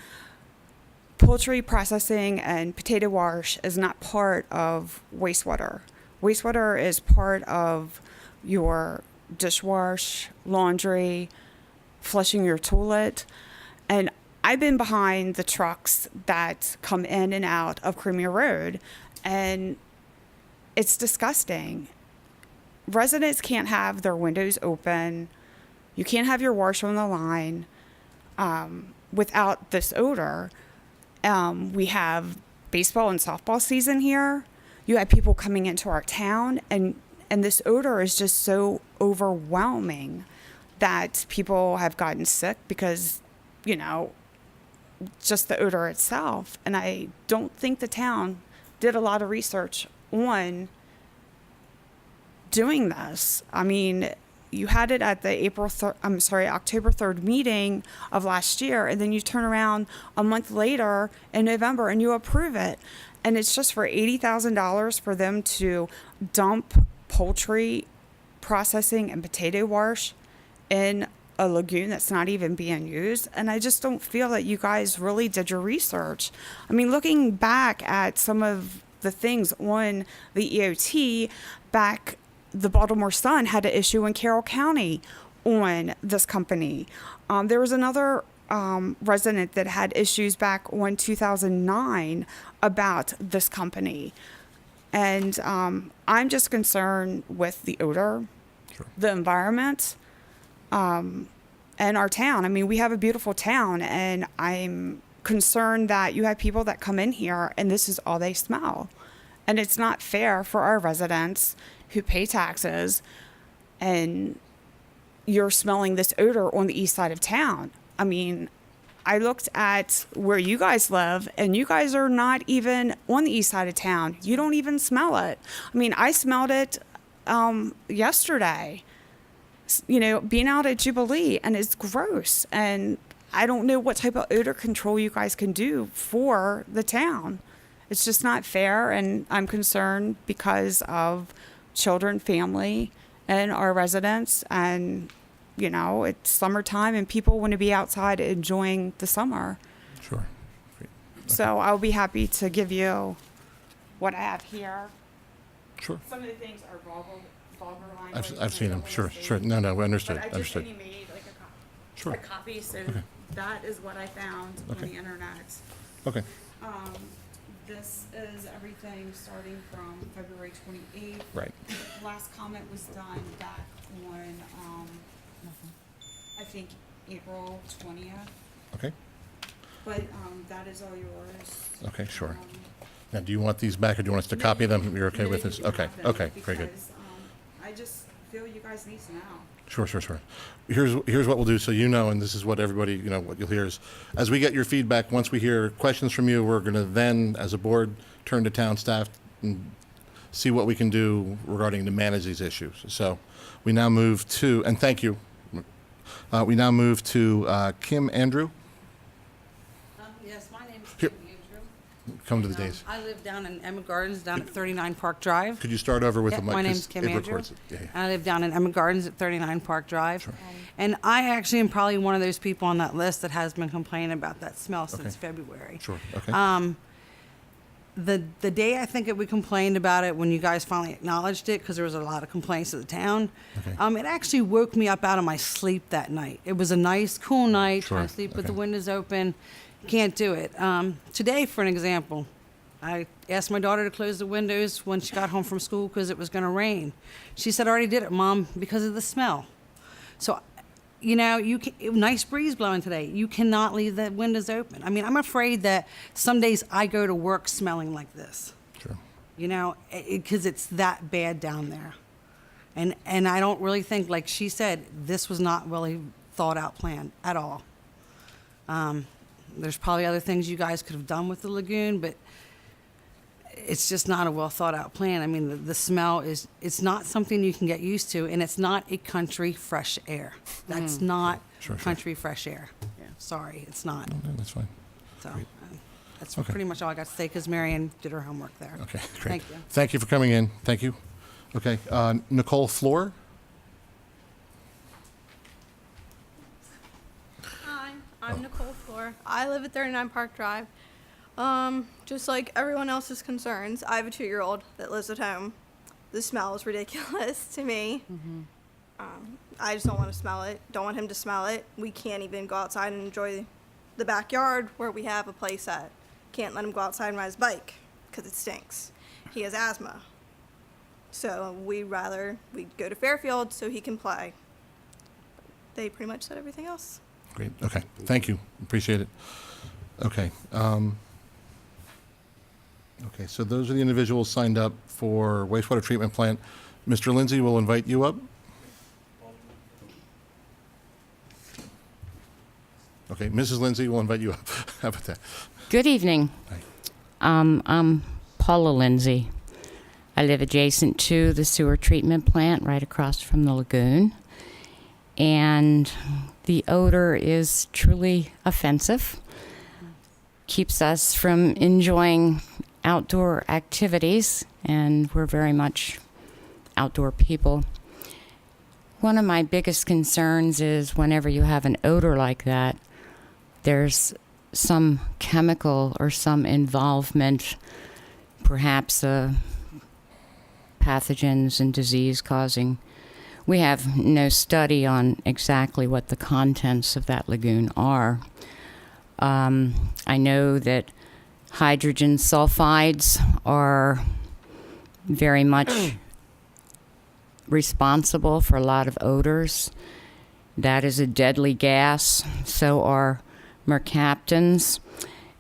Poultry processing and potato wash is not part of wastewater. Wastewater is part of your dishwash, laundry, flushing your toilet. And I've been behind the trucks that come in and out of Creamier Road, and it's disgusting. Residents can't have their windows open. You can't have your wash on the line without this odor. We have baseball and softball season here. You have people coming into our town, and this odor is just so overwhelming that people have gotten sick because, just the odor itself. And I don't think the town did a lot of research on doing this. I mean, you had it at the October 3rd meeting of last year, and then you turn around a month later in November and you approve it. And it's just for $80,000 for them to dump poultry processing and potato wash in a lagoon that's not even being used. And I just don't feel that you guys really did your research. I mean, looking back at some of the things on the EOT, the Baltimore Sun had an issue in Carroll County on this company. There was another resident that had issues back on 2009 about this company. And I'm just concerned with the odor, the environment, and our town. I mean, we have a beautiful town, and I'm concerned that you have people that come in here and this is all they smell. And it's not fair for our residents who pay taxes, and you're smelling this odor on the east side of town. I mean, I looked at where you guys live, and you guys are not even on the east side of town. You don't even smell it. I mean, I smelled it yesterday, being out at Jubilee, and it's gross. And I don't know what type of odor control you guys can do for the town. It's just not fair, and I'm concerned because of children, family, and our residents. And, it's summertime, and people want to be outside enjoying the summer. Sure. So I'll be happy to give you what I have here. Sure. Some of the things are vulgar language. I've seen them, and I don't sure, wanna say- sure. No, understood, But I just understood. only made like Sure. a copy, so that is what I found on the internet. Okay, This is everything starting from February 28th. right. Last comment was done back on, I think, April 20th. Okay, But that is all yours. okay, sure. Um, Now, do you want these back, or do you want us to copy them? You're okay with this? Okay, okay, very good. Because, I I just feel you guys need to know. Sure. Here's what we'll do, so you know, and this is what everybody, what you'll hear is, as we get your feedback, once we hear questions from you, we're going to then, as a board, turn to town staff and see what we can do regarding to manage these issues. So we now move to, and thank you, we now move to Kim Andrew. Yes, my name's Here. Kim Andrew. Come to the days. I live down in Emmett Gardens, down at 39 Park Drive. Could you start over with Yeah, the mic? my 'cause name's Kim it Andrew. records it. Yeah. I live down in Emmett Gardens at 39 Park Drive. And I actually am probably one of those people on that list that has been complaining about that smell since February. Sure, okay. The day I think that we complained about it, when you guys finally acknowledged it, because there was a lot of complaints at the town, Okay. it actually woke me up out of my sleep that night. It was a nice, cool night, Sure, trying to sleep with the okay. windows open. Can't do it. Today, for an example, I asked my daughter to close the windows when she got home from school because it was going to rain. She said, "I already did it, Mom, because of the smell." So, you can, nice breeze blowing today. You cannot leave the windows open. I mean, I'm afraid that some days I go to work smelling like this. Sure. Because it's that bad down there. And I don't really think, like she said, this was not really thought out plan at all. There's probably other things you guys could have done with the lagoon, but it's just not a well thought out plan. I mean, the smell it's not something you can get used to, and it's not a country fresh air. That's not Sure. country fresh air. Sorry, it's not. No, that's fine. So that's Okay. pretty much all I got to say because Marion did her homework there. Okay, great. Thank you. Thank you for coming in. Thank you. Okay, Nicole Floor. Hi, I'm Nicole Floor. I live at 39 Park Drive. Just like everyone else's concerns, I have a 2-year-old that lives at home. The smell is ridiculous to me. I just don't want to smell it. Don't want him to smell it. We can't even go outside and enjoy the backyard where we have a play set. Can't let him go outside and ride his bike because it stinks. He has asthma. So we go to Fairfield so he can play. They pretty much said everything else. Great. Okay. Thank you. Appreciate it. Okay. Okay. So those are the individuals signed up for wastewater treatment plant. Mr. Lindsay will invite you up. Okay. Mrs. Lindsay will invite you up. How about that? Good evening. Hi. I'm Paula Lindsay. I live adjacent to the sewer treatment plant right across from the lagoon. And the odor is truly offensive. Keeps us from enjoying outdoor activities, and we're very much outdoor people. One of my biggest concerns is whenever you have an odor like that, there's some chemical or some involvement, perhaps pathogens and disease causing. We have no study on exactly what the contents of that lagoon are. I know that hydrogen sulfides are very much responsible for a lot of odors. That is a deadly gas. So are mercaptans.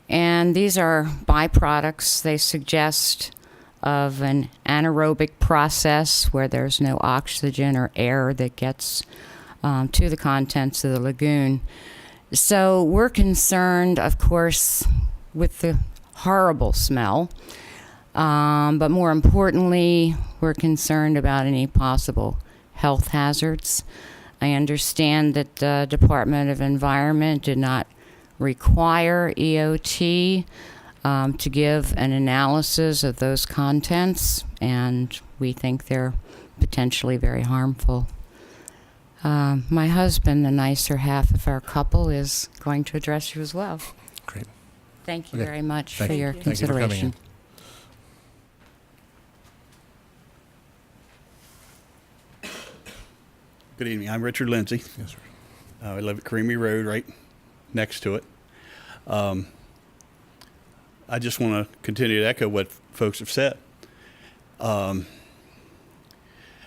And these are byproducts, they suggest, of an anaerobic process where there's no oxygen or air that gets to the contents of the lagoon. So we're concerned, of course, with the horrible smell, but more importantly, we're concerned about any possible health hazards. I understand that the Department of Environment did not require EOT to give an analysis of those contents, and we think they're potentially very harmful. My husband, the nicer half of our couple, is going to address you as well. Great. Thank you Okay. very much Thank for you. your Thank you for coming consideration. Good evening. I'm Richard Lindsay. Yes, sir. I live at Creamy Road, right next to it. I just want to continue to echo what folks have said. And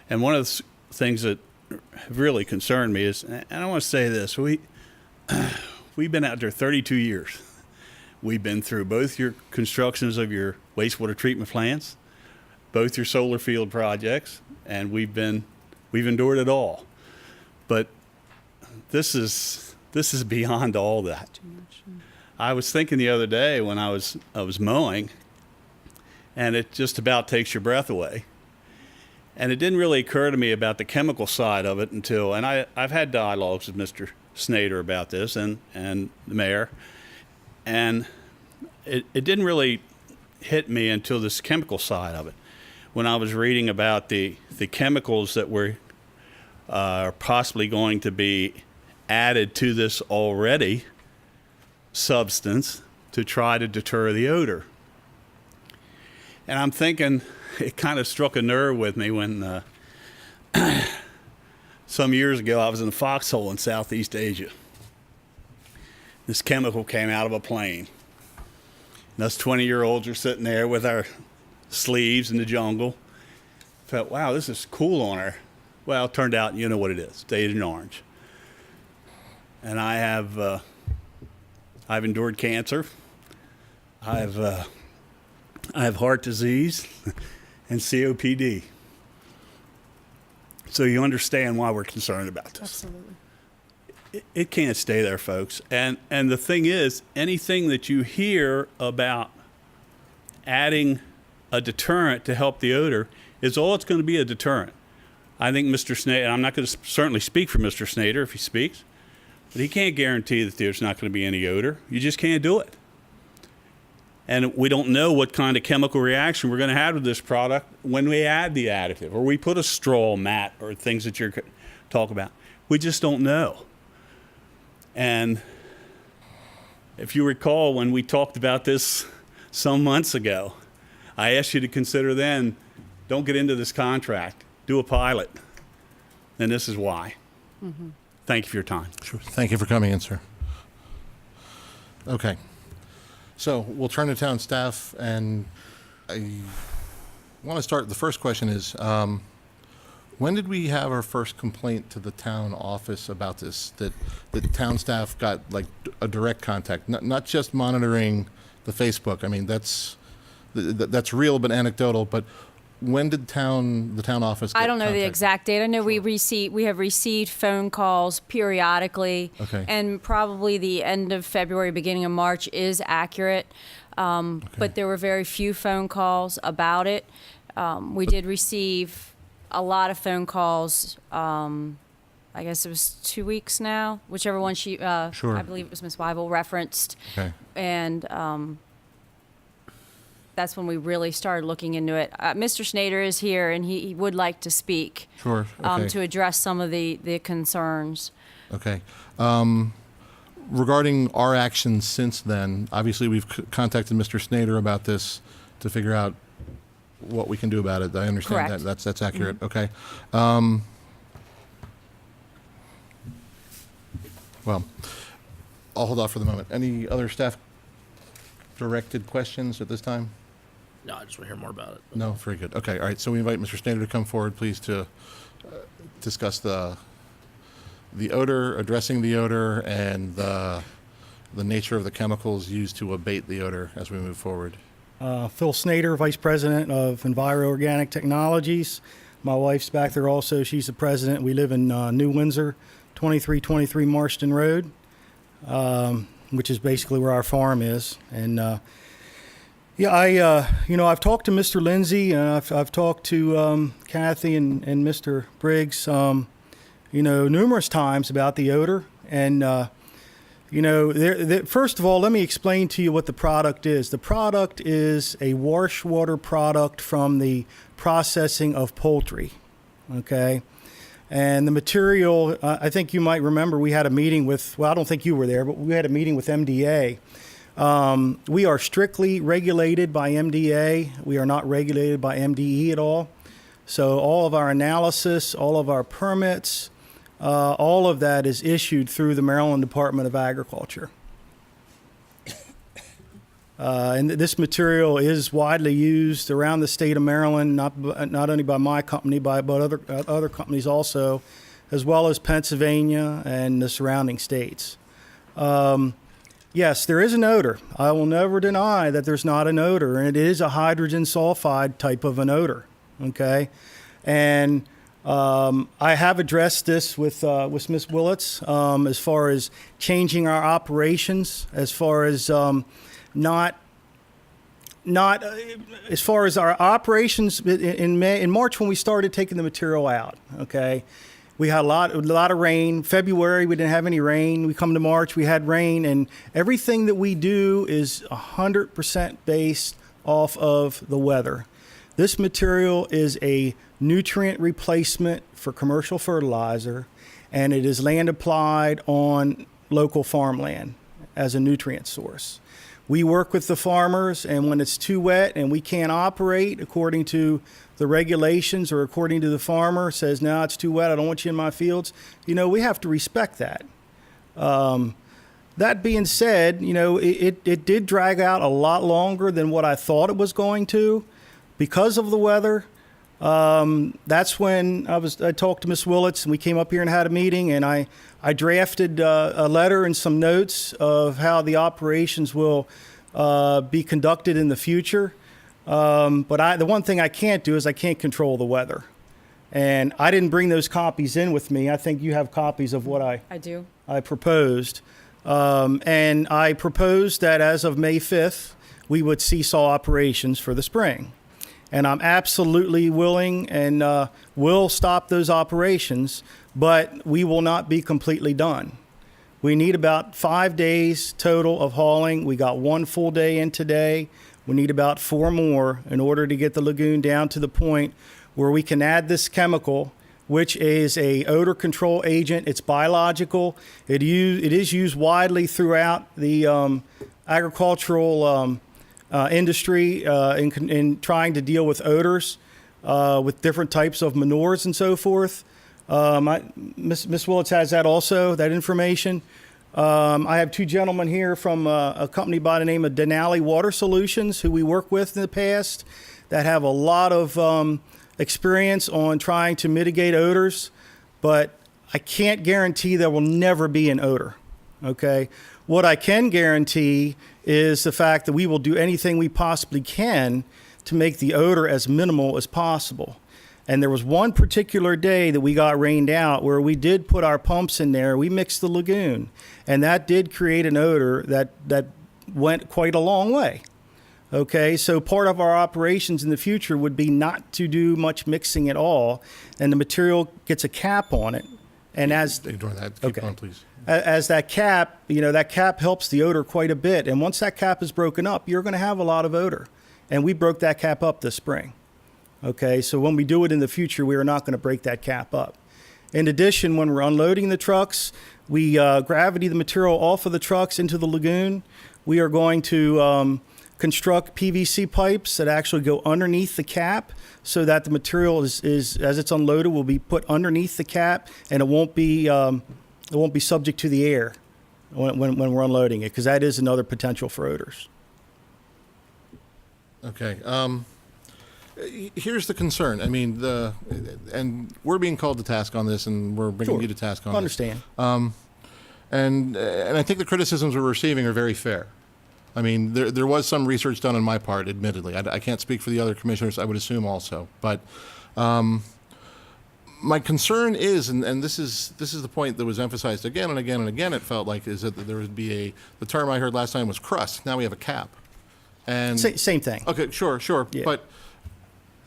one of the things that have really concerned me is, and I want to say this, we've been out there 32 years. We've been through both your constructions of your wastewater treatment plants, both your solar field projects, and we've been We've endured it all. But this is beyond all that. I was thinking the other day when I was mowing, and it just about takes your breath away. And it didn't really occur to me about the chemical side of it until, and I've had dialogues with Mr. Snyder about this and the mayor, and it didn't really hit me until this chemical side of it. When I was reading about the chemicals that were possibly going to be added to this already substance to try to deter the odor. And I'm thinking, it kind of struck a nerve with me when some years ago I was in a foxhole in Southeast Asia. This chemical came out of a plane. And us 20-year-olds are sitting there with our sleeves in the jungle. Felt, wow, this is cool on her. Well, it turned out, you know what it is, Agent Orange. And I've endured cancer. I have heart disease and COPD. So you understand why we're concerned about this. Absolutely. It can't stay there, folks. And the thing is, anything that you hear about adding a deterrent to help the odor is all it's going to be, a deterrent. I think Mr. Snyder, and I'm not going to certainly speak for Mr. Snyder if he speaks, but he can't guarantee that there's not going to be any odor. You just can't do it. And we don't know what kind of chemical reaction we're going to have with this product when we add the additive, or we put a straw mat or things that you're talking about. We just don't know. And if you recall, when we talked about this some months ago, I asked you to consider then, don't get into this contract, do a pilot. And this is why. Mm-hmm. Thank you for your time. Sure. Thank you for coming in, sir. Okay. So we'll turn to town staff, and I want to start. The first question is, when did we have our first complaint to the town office about this? That town staff got like a direct contact, not just monitoring the Facebook. I mean, that's real but anecdotal. But when did the town office get I don't know the contact? exact date. I know we have received phone calls periodically, Okay. and probably the end of February, beginning of March is accurate. But there were very few phone calls about it. We did receive a lot of phone calls. I guess it was 2 weeks now, whichever one she, Sure. I believe it was Ms. Weibel referenced. Okay. And that's when we really started looking into it. Mr. Snyder is here, and he would like to speak Sure. Okay. to address some of the concerns. Okay. Regarding our actions since then, obviously we've contacted Mr. Snyder about this to figure out what we can do about it. I understand Correct. that. That's accurate. Okay. Well, I'll hold off for the moment. Any other staff directed questions at this time? No, I just want to hear more about it. No? Very good. Okay. All right. So we invite Mr. Snyder to come forward, please, to discuss the odor, addressing the odor, and the nature of the chemicals used to abate the odor as we move forward. Phil Snyder, Vice President of Enviro Organic Technologies. My wife's back there also. She's the president. We live in New Windsor, 2323 Marston Road, which is basically where our farm is. And I've talked to Mr. Lindsay, and I've talked to Kathy and Mr. Briggs, numerous times about the odor. And first of all, let me explain to you what the product is. The product is a wash water product from the processing of poultry, okay? And the material, I think you might remember, we had a meeting with, well, I don't think you were there, but we had a meeting with MDA. We are strictly regulated by MDA. We are not regulated by MDE at all. So all of our analysis, all of our permits, all of that is issued through the Maryland Department of Agriculture. And this material is widely used around the state of Maryland, not only by my company, but other companies also, as well as Pennsylvania and the surrounding states. Yes, there is an odor. I will never deny that there's not an odor, and it is a hydrogen sulfide type of an odor, okay? And I have addressed this with Ms. Willits as far as changing our operations, as far as not as far as our operations in March when we started taking the material out. Okay, we had a lot of rain. February we didn't have any rain. We come to March, we had rain, and everything that we do is 100% based off of the weather. This material is a nutrient replacement for commercial fertilizer, and it is land applied on local farmland as a nutrient source. We work with the farmers, and when it's too wet and we can't operate according to the regulations or according to the farmer says, no, it's too wet, I don't want you in my fields, we have to respect that. That being said, it did drag out a lot longer than what I thought it was going to because of the weather. That's when I talked to Ms. Willits, and we came up here and had a meeting, and I drafted a letter and some notes of how the operations will be conducted in the future. But the one thing I can't do is I can't control the weather. And I didn't bring those copies in with me. I think you have copies of what I do. I proposed. And I proposed that as of May 5th, we would seesaw operations for the spring. And I'm absolutely willing and will stop those operations, but we will not be completely done. We need about 5 days total of hauling. We got 1 full day in today. We need about 4 more in order to get the lagoon down to the point where we can add this chemical, which is a odor control agent. It's biological. It is used widely throughout the agricultural industry in trying to deal with odors with different types of manures and so forth. Ms. Willits has that also, that information. I have 2 gentlemen here from a company by the name of Denali Water Solutions, who we worked with in the past, that have a lot of experience on trying to mitigate odors, but I can't guarantee there will never be an odor, okay? What I can guarantee is the fact that we will do anything we possibly can to make the odor as minimal as possible. And there was one particular day that we got rained out where we did put our pumps in there. We mixed the lagoon, and that did create an odor that went quite a long way. Okay, so part of our operations in the future would be not to do much mixing at all, and the material gets a cap on it. And as Ignore that. Keep going, please. as that cap, that cap helps the odor quite a bit. And once that cap is broken up, you're going to have a lot of odor. And we broke that cap up this spring. Okay, so when we do it in the future, we are not going to break that cap up. In addition, when we're unloading the trucks, we gravity the material off of the trucks into the lagoon. We are going to construct PVC pipes that actually go underneath the cap so that the material is as it's unloaded will be put underneath the cap, and it won't be subject to the air when we're unloading it, because that is another potential for odors. Okay. Here's the concern. I mean, and we're being called to task on this, and we're bringing you to task on Understand. this. And I think the criticisms we're receiving are very fair. I mean, there was some research done on my part, admittedly. I can't speak for the other commissioners, I would assume also. But my concern is, and this is the point that was emphasized again and again and again, it felt like, is that there would be the term I heard last time was crust. Now we have a cap. And Same thing. Okay, sure. Yeah. But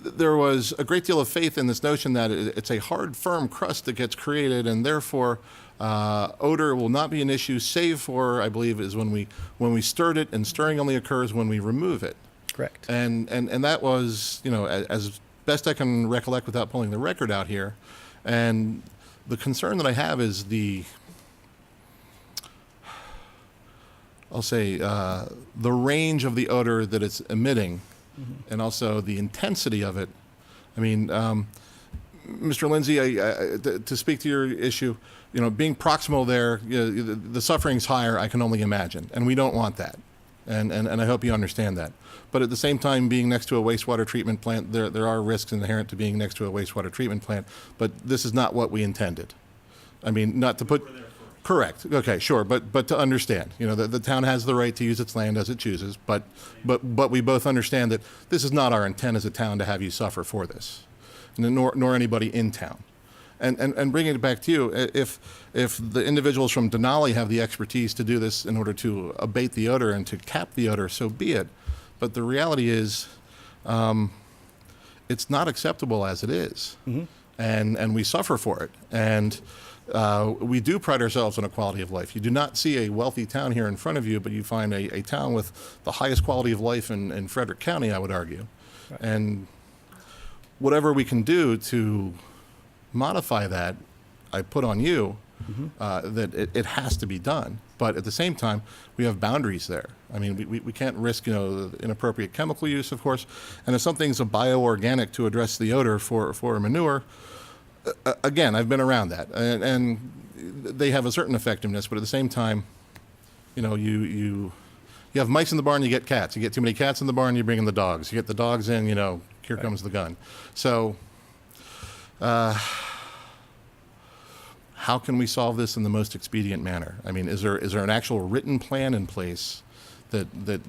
there was a great deal of faith in this notion that it's a hard, firm crust that gets created, and therefore odor will not be an issue, save for, I believe, is when we stirred it, and stirring only occurs when we remove it. Correct. And that was, as best I can recollect without pulling the record out here. And the concern that I have is the range of the odor that it's emitting, and also the intensity of it. I mean, Mr. Lindsay, to speak to your issue, being proximal there, the suffering's higher, I can only imagine, and we don't want that. And I hope you understand that. But at the same time, being next to a wastewater treatment plant, there are risks inherent to being next to a wastewater treatment plant, but this is not what we intended. I mean, not to put... Correct. Okay, sure. But to understand, the town has the right to use its land as it chooses, but we both understand that this is not our intent as a town to have you suffer for this. nor anybody in town. And bringing it back to you, if the individuals from Denali have the expertise to do this in order to abate the odor and to cap the odor, so be it. But the reality is, it's not acceptable as it is, and we suffer for it. And we do pride ourselves on a quality of life. You do not see a wealthy town here in front of you, but you find a town with the highest quality of life in Frederick County, I would argue. Right. And whatever we can do to modify that, I put on you, that it has to be done. But at the same time, we have boundaries there. I mean, we can't risk, inappropriate chemical use, of course. And if something's a bioorganic to address the odor for manure, again, I've been around that, and they have a certain effectiveness. But at the same time, you have mice in the barn, you get cats. You get too many cats in the barn, you bring in the dogs. You get the dogs in, here comes the gun. So, how can we solve this in the most expedient manner? I mean, is there an actual written plan in place that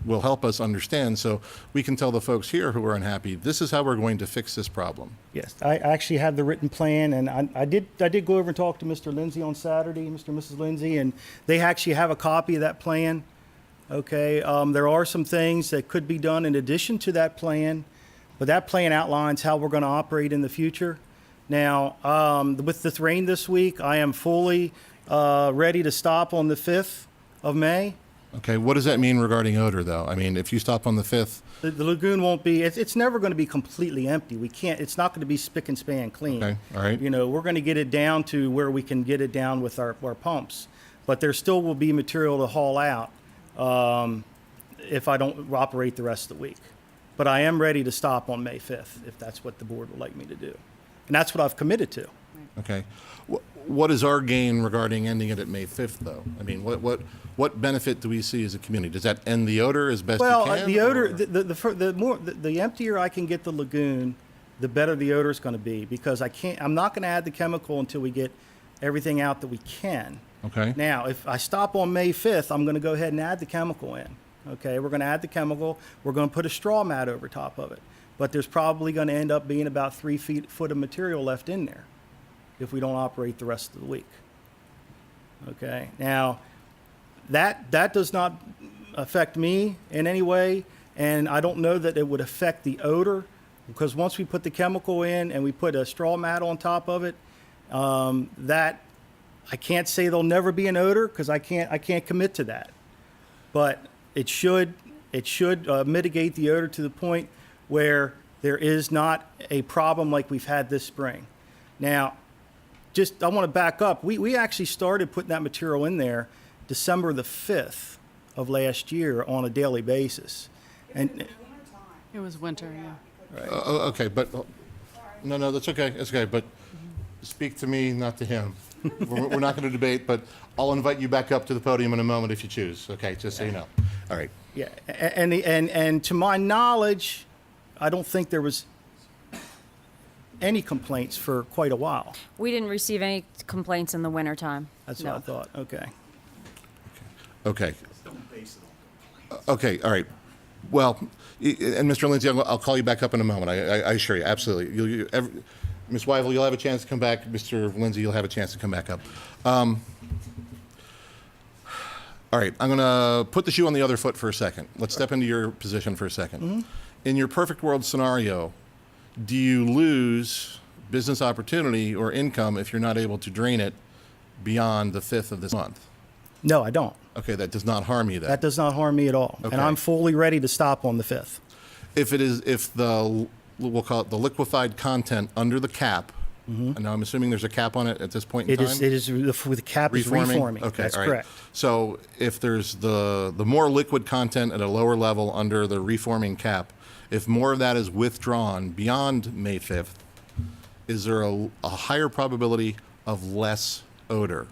will help us understand, so we can tell the folks here who are unhappy, this is how we're going to fix this problem? Yes, I actually have the written plan, and I did go over and talk to Mr. Lindsay on Saturday, Mr. and Mrs. Lindsay, and they actually have a copy of that plan. Okay, there are some things that could be done in addition to that plan, but that plan outlines how we're going to operate in the future. Now, with the rain this week, I am fully ready to stop on the 5th of May. Okay, what does that mean regarding odor, though? I mean, if you stop on the 5th... The lagoon won't be, it's never going to be completely empty. It's not going to be spick and span clean. Okay, all right. We're going to get it down to where we can get it down with our pumps. But there still will be material to haul out if I don't operate the rest of the week. But I am ready to stop on May 5th, if that's what the board would like me to do. And that's what I've committed to. Okay. What is our gain regarding ending it at May 5th, though? I mean, what benefit do we see as a community? Does that end the odor as best you can? Well, the odor, the emptier I can get the lagoon, the better the odor is going to be, because I'm not going to add the chemical until we get everything out that we can. Okay. Now, if I stop on May 5th, I'm going to go ahead and add the chemical in. Okay, we're going to add the chemical. We're going to put a straw mat over top of it. But there's probably going to end up being about 3 foot of material left in there if we don't operate the rest of the week. Okay, now that does not affect me in any way, and I don't know that it would affect the odor, because once we put the chemical in and we put a straw mat on top of it, that I can't say there'll never be an odor, because I can't commit to that. But it should mitigate the odor to the point where there is not a problem like we've had this spring. Now, I want to back up. We actually started putting that material in there December the 5th of last year on a daily basis. And It was winter, yeah. Okay, but no, that's okay. It's okay, but speak to me, not to him. We're not going to debate, but I'll invite you back up to the podium in a moment if you choose. Okay, just so you know. All right. Yeah, and to my knowledge, I don't think there was any complaints for quite a while. We didn't receive any complaints in the wintertime. That's No. what I thought. Okay. Okay. Okay, all right. Well, and Mr. Lindsay, I'll call you back up in a moment. I assure you, absolutely. Ms. Weivel, you'll have a chance to come back. Mr. Lindsay, you'll have a chance to come back up. All right, I'm going to put the shoe on the other foot for a second. Let's step into your position for a second. Mm-hmm. In your perfect world scenario, do you lose business opportunity or income if you're not able to drain it beyond the 5th of this month? No, I don't. Okay, that does not harm you then? That does not harm me at all. Okay. And I'm fully ready to stop on the 5th. If we'll call it the liquefied content under the cap, and now I'm assuming there's a cap on it at this point in time? It is the cap is reforming. Okay, that's all right. correct. So if there's the more liquid content at a lower level under the reforming cap, if more of that is withdrawn beyond May 5th, is there a higher probability of less odor?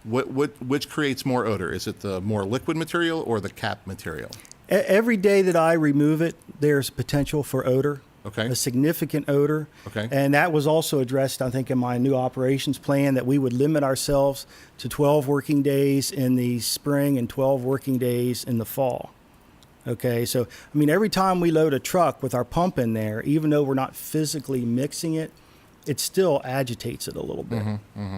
Which creates more odor? Is it the more liquid material or the cap material? Every day that I remove it, there's potential for odor. Okay. A significant odor. Okay. And that was also addressed, I think, in my new operations plan, that we would limit ourselves to 12 working days in the spring and 12 working days in the fall. Okay, so I mean, every time we load a truck with our pump in there, even though we're not physically mixing it, it still agitates it a little bit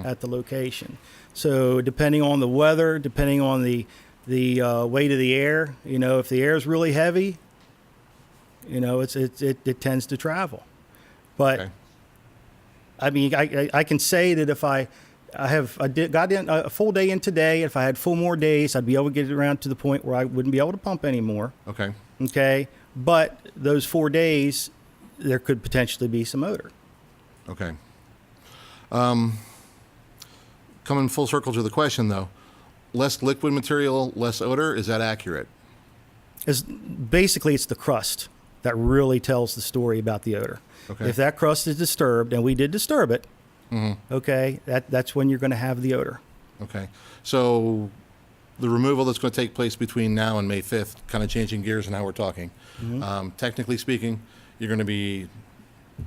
at the location. So depending on the weather, depending on the weight of the air, you know, if the air is really heavy, you know, it tends to travel. But Okay. I mean, I can say that if I got in a full day in today, if I had 4 more days, I'd be able to get it around to the point where I wouldn't be able to pump anymore. Okay. Okay, but those 4 days, there could potentially be some odor. Okay. Coming full circle to the question, though, less liquid material, less odor, is that accurate? Basically, it's the crust that really tells the story about the odor. Okay. If that crust is disturbed, and we did disturb it, okay, that's when you're going to have the odor. Okay. So the removal that's going to take place between now and May 5th, kind of changing gears in how we're talking, technically speaking, you're going to be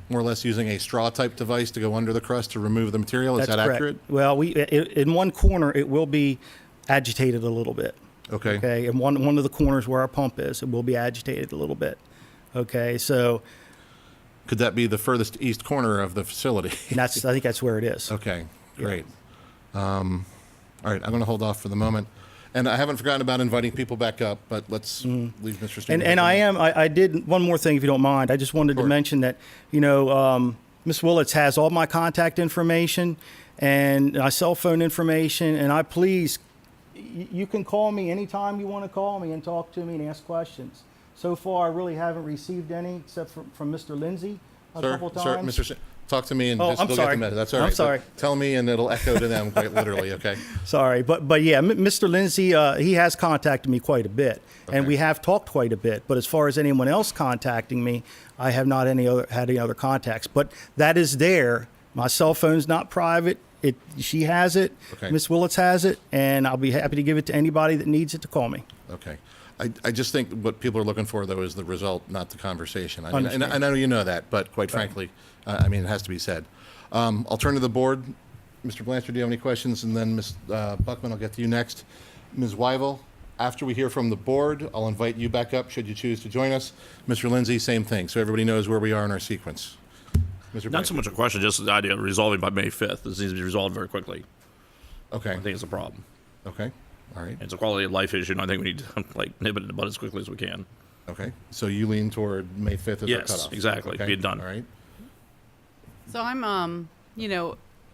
more or less using a straw-type device to go under the crust to remove the material. Is That's that correct. accurate? Well, in one corner, it will be agitated a little bit. Okay. Okay, in one of the corners where our pump is, it will be agitated a little bit. Okay, so Could that be the furthest east corner of the facility? I think that's where it is. Okay, great. All right, I'm going to hold off for the moment. And I haven't forgotten about inviting people back up, but let's leave Mr. Stevens. And I did one more thing, if you don't mind. I just wanted to Sure. mention that, you know, Ms. Willits has all my contact information and my cell phone information, and you can call me anytime you want to call me and talk to me and ask questions. So far, I really haven't received any, except from Mr. Lindsay a couple Sir, times. Mr. Talk to me and Oh, just I'm go sorry. get the message. That's all I'm right. But sorry. tell me and it'll echo to them quite literally, okay? Sorry, but yeah, Mr. Lindsay, he has contacted me quite a bit, and Okay. we have talked quite a bit. But as far as anyone else contacting me, I have not had any other contacts. But that is there. My cell phone's not private. She has it. Okay. Miss Willits has it, and I'll be happy to give it to anybody that needs it to call me. Okay. I just think what people are looking for, though, is the result, not the conversation. I mean, and Understand. I know you know that, but quite frankly, I mean, it has to be said. I'll turn to the board. Mr. Blanchard, do you have any questions? And then Ms. Buckman, I'll get to you next. Ms. Wyville, after we hear from the board, I'll invite you back up should you choose to join us. Mr. Lindsay, same thing, so everybody knows where we are in our sequence. Mr. Not Blanchard. so much a question, just the idea of resolving by May 5th. This needs to be resolved very quickly. Okay. I think it's a problem. Okay. All right. It's a quality of life issue, and I think we need to nip it in the bud as quickly as we can. Okay. So you lean toward May 5th as our Yes, cutoff. exactly. Okay. Be it done. All right. So I'm,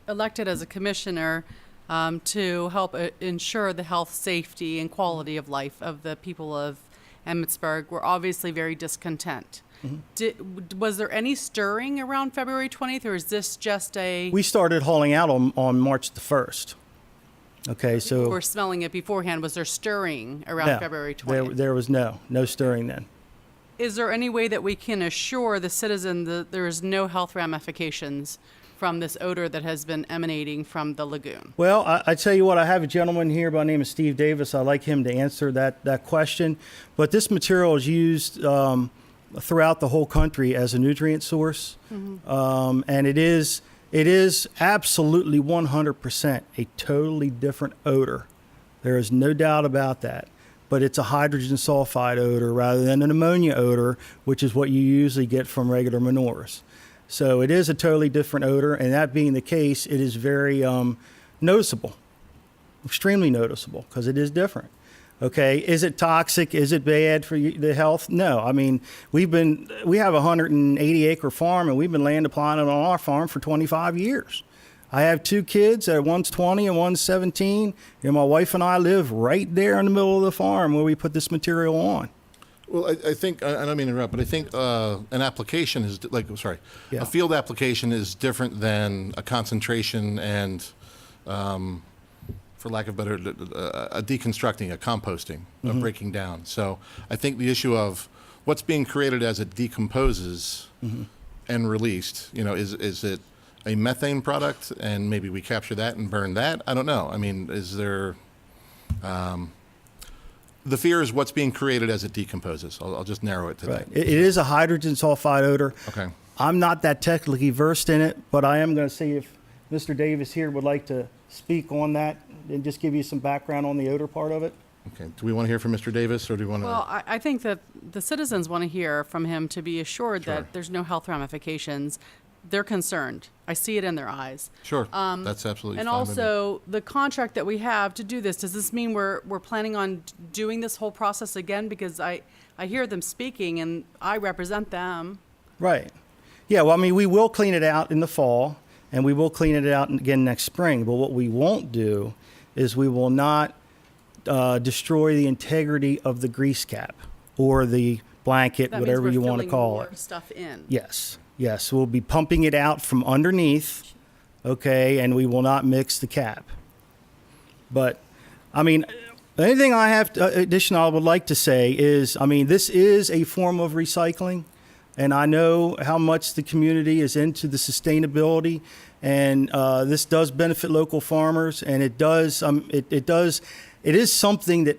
elected as a commissioner to help ensure the health, safety, and quality of life of the people of Emmitsburg. We're obviously very discontent. Was there any stirring around February 20th, or is this just We started hauling out on March the 1st. Okay, so we're smelling it beforehand? Was there stirring around no, February 20th? there was no stirring then. Is there any way that we can assure the citizen that there is no health ramifications from this odor that has been emanating from the lagoon? Well, I tell you what, I have a gentleman here by the name of Steve Davis. I'd like him to answer that question. But this material is used throughout the whole country as a nutrient source. And it is absolutely 100% a totally different odor. There is no doubt about that. But it's a hydrogen sulfide odor rather than an ammonia odor, which is what you usually get from regular manures. So it is a totally different odor, and that being the case, it is very noticeable, extremely noticeable, because it is different. Okay, is it toxic? Is it bad for the health? No. I mean, we have a 180-acre farm, and we've been land applying it on our farm for 25 years. I have 2 kids, one's 20 and one's 17, and my wife and I live right there in the middle of the farm where we put this material on. Well, I think, I don't mean to interrupt, but I think an application is, Yeah. a field application is different than a concentration and, for lack of better, a deconstructing, a composting, a breaking down. So I think the issue of what's being created as it decomposes and released, is it a methane product and maybe we capture that and burn that? I don't know. I mean, is there... the fear is what's being created as it decomposes. I'll just narrow it to Right. that. It is a hydrogen sulfide odor. Okay. I'm not that technically versed in it, but I am going to see if Mr. Davis here would like to speak on that and just give you some background on the odor part of it. Okay. Do we want to hear from Mr. Davis, or do we want to? Well, I think that the citizens want to hear from him to be assured Sure. that there's no health ramifications. They're concerned. I see it in their eyes. Sure. That's absolutely And fine with me. also, the contract that we have to do this, does this mean we're planning on doing this whole process again? Because I hear them speaking and I represent them. Right. Yeah, well, I mean, we will clean it out in the fall, and we will clean it out again next spring. But what we won't do is we will not destroy the integrity of the grease cap or the blanket, That whatever means you we're want to filling call more it. stuff in. Yes, yes. We'll be pumping it out from underneath, okay, and we will not mix the cap. But, I mean, anything I have additional I would like to say is, I mean, this is a form of recycling, and I know how much the community is into the sustainability, and this does benefit local farmers, and it does, it is something that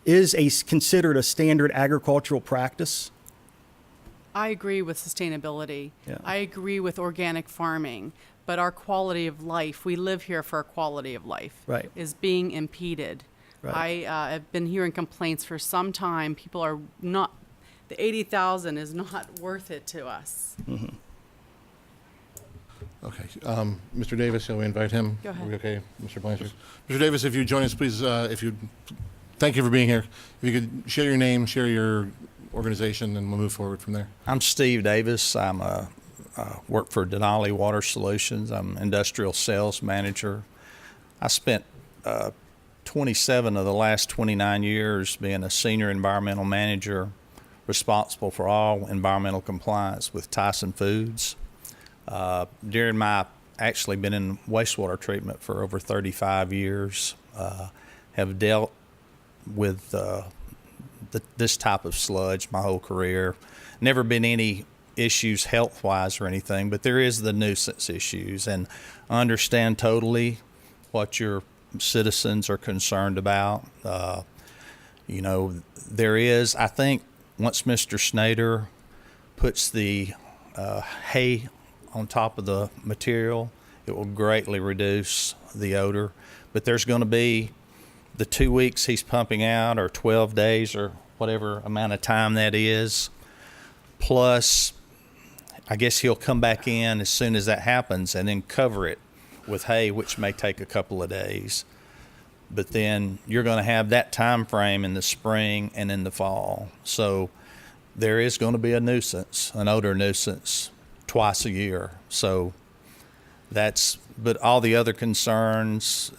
is considered a standard agricultural practice. I agree with sustainability. Yeah. I agree with organic farming. But our quality of life, we live here for our quality of life, Right. is being impeded. Right. I have been hearing complaints for some time. People are not, the 80,000 is not worth it to us. Okay. Mr. Davis, shall we invite him? Go ahead. Are we okay, Mr. Blanchard? Mr. Davis, if you join us, please, thank you for being here. If you could share your name, share your organization, and we'll move forward from there. I'm Steve Davis. I'm work for Denali Water Solutions. I'm industrial sales manager. I spent 27 of the last 29 years being a senior environmental manager responsible for all environmental compliance with Tyson Foods. During my actually been in wastewater treatment for over 35 years, have dealt with this type of sludge my whole career. Never been any issues health-wise or anything, but there is the nuisance issues, and I understand totally what your citizens are concerned about. You know, there is, I think, once Mr. Snyder puts the hay on top of the material, it will greatly reduce the odor. But there's going to be the 2 weeks he's pumping out, or 12 days, or whatever amount of time that is, plus I guess he'll come back in as soon as that happens and then cover it with hay, which may take a couple of days. But then you're going to have that time frame in the spring and in the fall. So there is going to be a nuisance, an odor nuisance, twice a year. So but all the other concerns,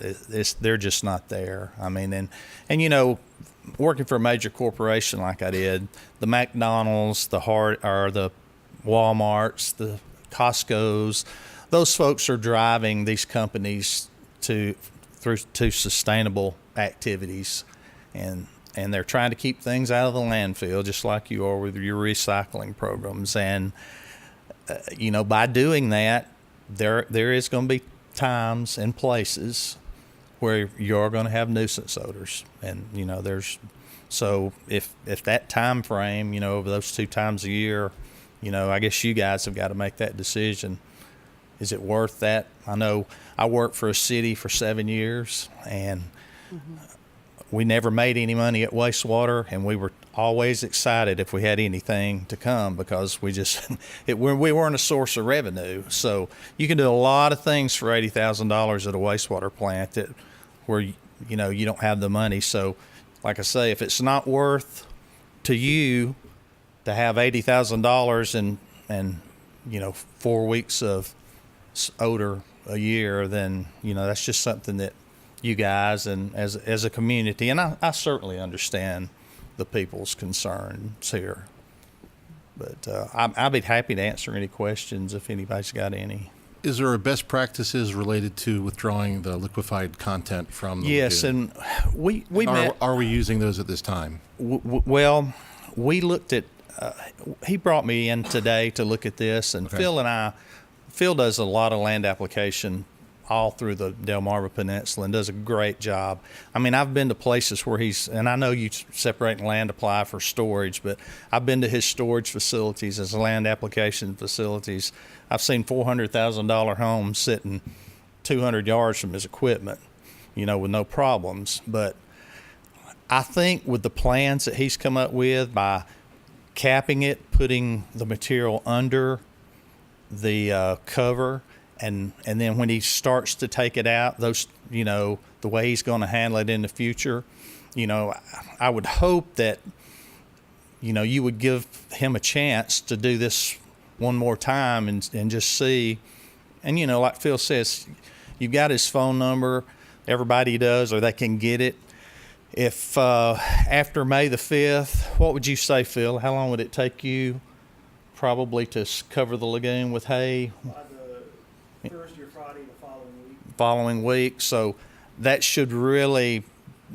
they're just not there. I mean, and you know, working for a major corporation like I did, the McDonald's, the Walmarts, the Costco's, those folks are driving these companies to sustainable activities, and they're trying to keep things out of the landfill, just like you are with your recycling programs. And you know, by doing that, there is going to be times and places where you're going to have nuisance odors, and you know, so if that time frame, you know, over those 2 times a year, you know, I guess you guys have got to make that decision. Is it worth that? I know I worked for a city for 7 years, and we never made any money at wastewater, and we were always excited if we had anything to come, because we just we weren't a source of revenue. So you can do a lot of things for $80,000 at a wastewater plant where you know, you don't have the money. So like I say, if it's not worth to you to have $80,000 and you know, 4 weeks of odor a year, then you know, that's just something that you guys and as a community, and I certainly understand the people's concerns here. But I'd be happy to answer any questions if anybody's got any. Is there a best practices related to withdrawing the liquefied content from the Yes, lagoon? and we met. Are we using those at this time? Well, we looked at. He brought me in today to look at this, and Okay. Phil does a lot of land application all through the Delmarva Peninsula and does a great job. I mean, I've been to places where and I know you separate land apply for storage, but I've been to his storage facilities, his land application facilities. I've seen $400,000 homes sitting 200 yards from his equipment, you know, with no problems. But I think with the plans that he's come up with, by capping it, putting the material under the cover, and then when he starts to take it out, those, you know, the way he's going to handle it in the future, you know, I would hope that, you know, you would give him a chance to do this one more time and just see. And, you know, like Phil says, you've got his phone number. Everybody does, or they can get it. If after May the 5th, what would you say, Phil? How long would it take you probably to cover the lagoon with hay? By the Thursday or Friday the following week. Following week. So that should really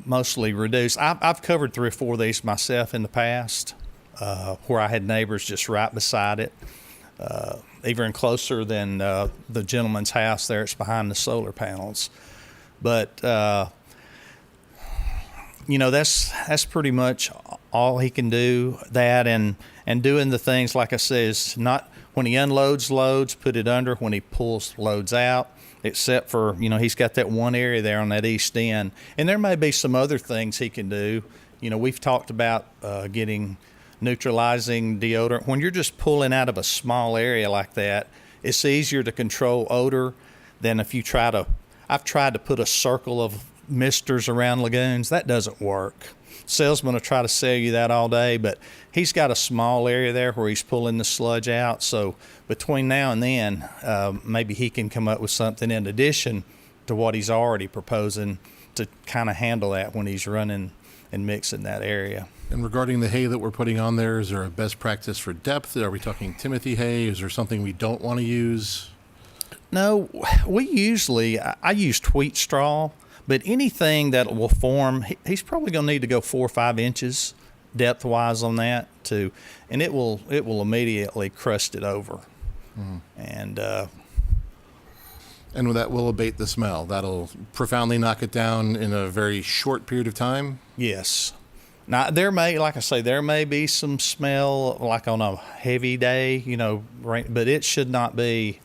mostly reduce. I've covered 3 or 4 of these myself in the past, where I had neighbors just right beside it, even closer than the gentleman's house there. It's behind the solar panels. But you know, that's pretty much all he can do. That and doing the things, like I says, not when he unloads loads, put it under. When he pulls loads out, except for, you know, he's got that one area there on that east end. And there may be some other things he can do. You know, we've talked about getting neutralizing deodorant. When you're just pulling out of a small area like that, it's easier to control odor than if you try to. I've tried to put a circle of misters around lagoons. That doesn't work. Salesman will try to sell you that all day, but he's got a small area there where he's pulling the sludge out. So between now and then, maybe he can come up with something in addition to what he's already proposing to kind of handle that when he's running and mixing that area. And regarding the hay that we're putting on there, is there a best practice for depth? Are we talking Timothy hay? Is there something we don't want to use? No, we usually, I use wheat straw, but anything that will form, he's probably going to need to go 4 or 5 inches depth-wise on that too, and it will immediately crust it over. Mm-hmm. And that will abate the smell. That'll profoundly knock it down in a very short period of time. Yes. Now, there may be some smell like on a heavy day, you know, but it should not be.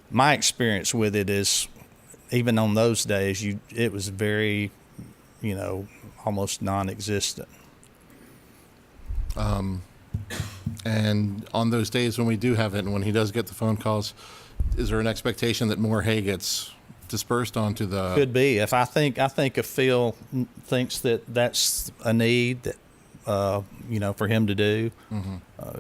My experience with it is, even on those days, it was very, you know, almost non-existent. And on those days when we do have it, and when he does get the phone calls, is there an expectation that more hay gets dispersed onto the? Could be. I think if Phil thinks that that's a need that, you know, for him to do,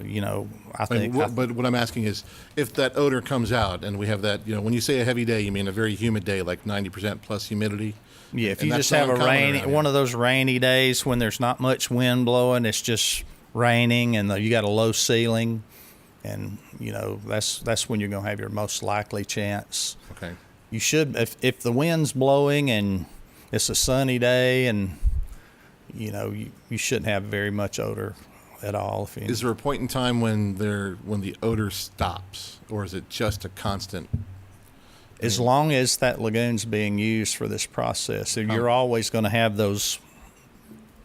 you know, But what I'm asking is, if that odor comes out, and we have that, you know, when you say a heavy day, you mean a very humid day, like 90% plus humidity. Yeah, if And you that's just not have a uncommon one of those rainy days when there's not much wind blowing, it's just raining, and you got a low ceiling, and you know that's when you're going to have your most likely chance. Okay. You should, if the wind's blowing and it's a sunny day, and you know you shouldn't have very much odor at all. Is there a point in time when the odor stops, or is it just a constant? As long as that lagoon's being used for this process, you're always going to have those.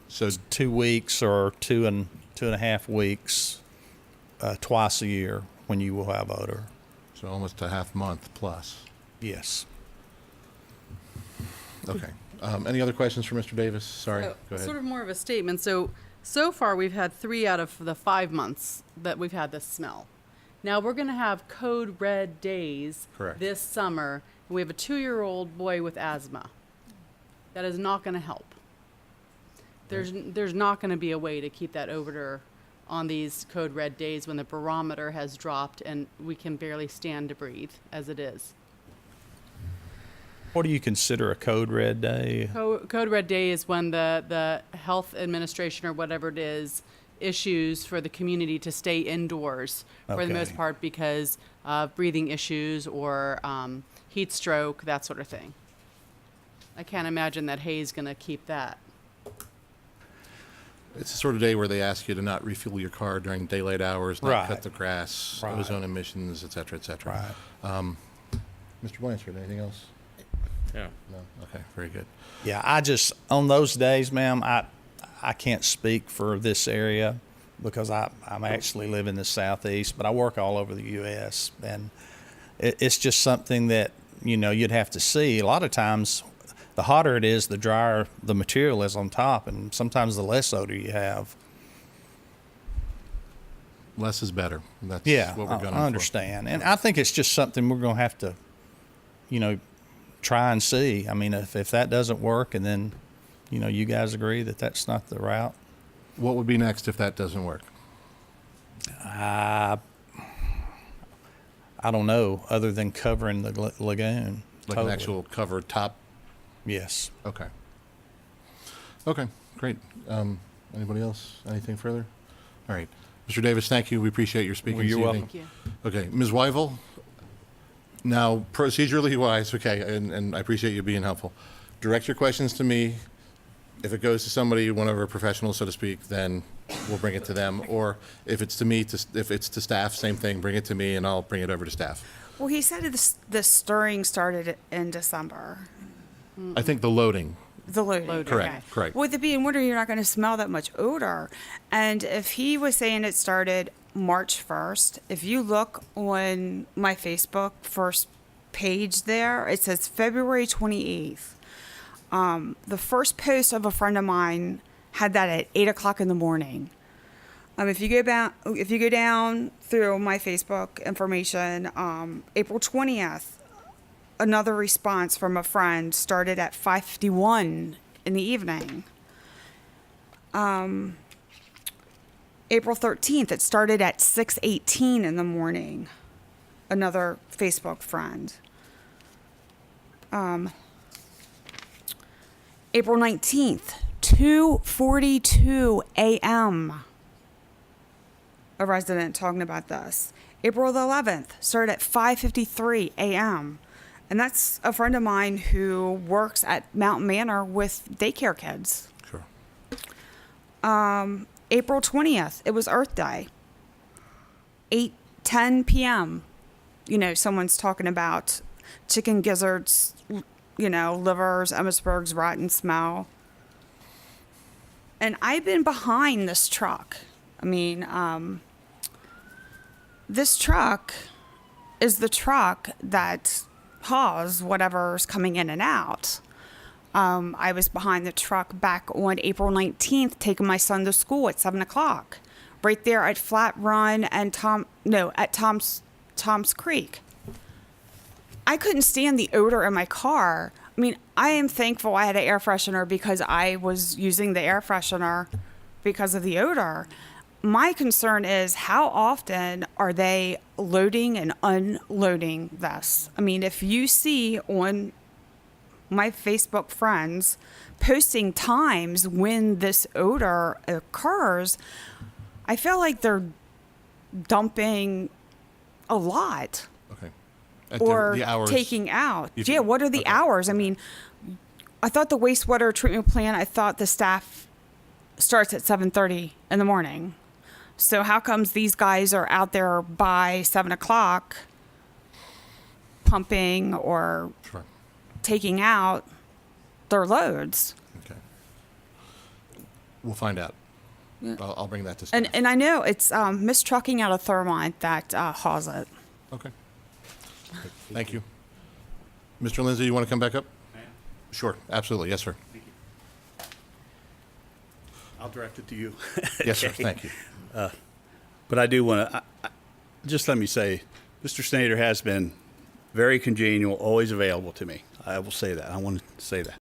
So 2 weeks or 2.5 weeks, twice a year, when you will have odor. So almost a half month plus. Yes. Okay. Any other questions for Mr. Davis? Sorry. So, Go ahead. sort of more of a statement. So far we've had 3 out of the 5 months that we've had this smell. Now we're going to have code red days Correct. this summer, and we have a 2-year-old boy with asthma. That is not going to help. There's not going to be a way to keep that odor on these code red days when the barometer has dropped and we can barely stand to breathe as it is. What do you consider a code red day? Code red day is when the health administration or whatever it is issues for the community to stay indoors for the most Okay. part because of breathing issues or heat stroke, that sort of thing. I can't imagine that hay's going to keep that. It's the sort of day where they ask you to not refuel your car during daylight hours, not Right. cut the grass, Right. ozone emissions, et cetera, et cetera. Mr. Blanchard, anything else? Yeah. No? Okay, very good. Yeah, I just, on those days, ma'am, I can't speak for this area because I'm actually live in the Southeast, but I work all over the U.S. And it's just something that, you know, you'd have to see. A lot of times the hotter it is, the drier the material is on top, and sometimes the less odor you have. Less is better. That's Yeah, what we're going I understand. And I think it's just something we're going to have to, try and see. I mean, if that doesn't work, and then, you guys agree that that's not the route. What would be next if that doesn't work? I don't know, other than covering the lagoon. Like totally. an actual covered top? Yes. Okay. Okay, great. Anybody else? Anything further? All right. Mr. Davis, thank you. We appreciate your speaking Well, you're this welcome. evening. Okay, Ms. Weivel, now procedurally wise, okay, and I appreciate you being helpful. Direct your questions to me. If it goes to somebody, one of our professionals, so to speak, then we'll bring it to them. Or if it's to me, if it's to staff, same thing, bring it to me and I'll bring it over to staff. Well, he said the stirring started in December. I think the loading. The loading. Correct, okay. correct. With it being winter, you're not going to smell that much odor. And if he was saying it started March 1st, if you look on my Facebook first page there, it says February 28th. The first post of a friend of mine had that at 8 o'clock in the morning. If you go down through my Facebook information, April 20th, another response from a friend started at 5:51 in the evening. April 13th, it started at 6:18 in the morning. Another Facebook friend. April 19th, 2:42 a.m. A resident talking about this. April the 11th, started at 5:53 a.m. And that's a friend of mine who works at Mountain Manor with daycare kids. Sure. April 20th, it was Earth Day. 8:10 p.m. Someone's talking about chicken gizzards, livers, Emmitsburg's rotten smell. And I've been behind this truck. This truck is the truck that hauls whatever's coming in and out. I was behind the truck back on April 19th, taking my son to school at 7 o'clock, right there at Flat Run and at Tom's Creek. I couldn't stand the odor in my car. I am thankful I had an air freshener because I was using the air freshener because of the odor. My concern is how often are they loading and unloading this? If you see on my Facebook friends posting times when this odor occurs, I feel like they're dumping a lot. Okay. At Or the hours. taking out. You Yeah, think- what are the okay. hours? I thought the wastewater treatment plant, I thought the staff starts at 7:30 in the morning. So how comes these guys are out there by 7 o'clock pumping or Sure. taking out their loads? Okay. We'll find out. I'll bring that to staff. And I know it's Miss Trucking out of Thermont that hauls it. Okay. Great. Thank you. Mr. Lindsay, you want to come back up? Sure, absolutely. Yes, sir. I'll direct it to you. Yes, sir. Okay. Thank you. But I do want to, just let me say, Mr. Snyder has been very congenial, always available to me. I will say that. I want to say that.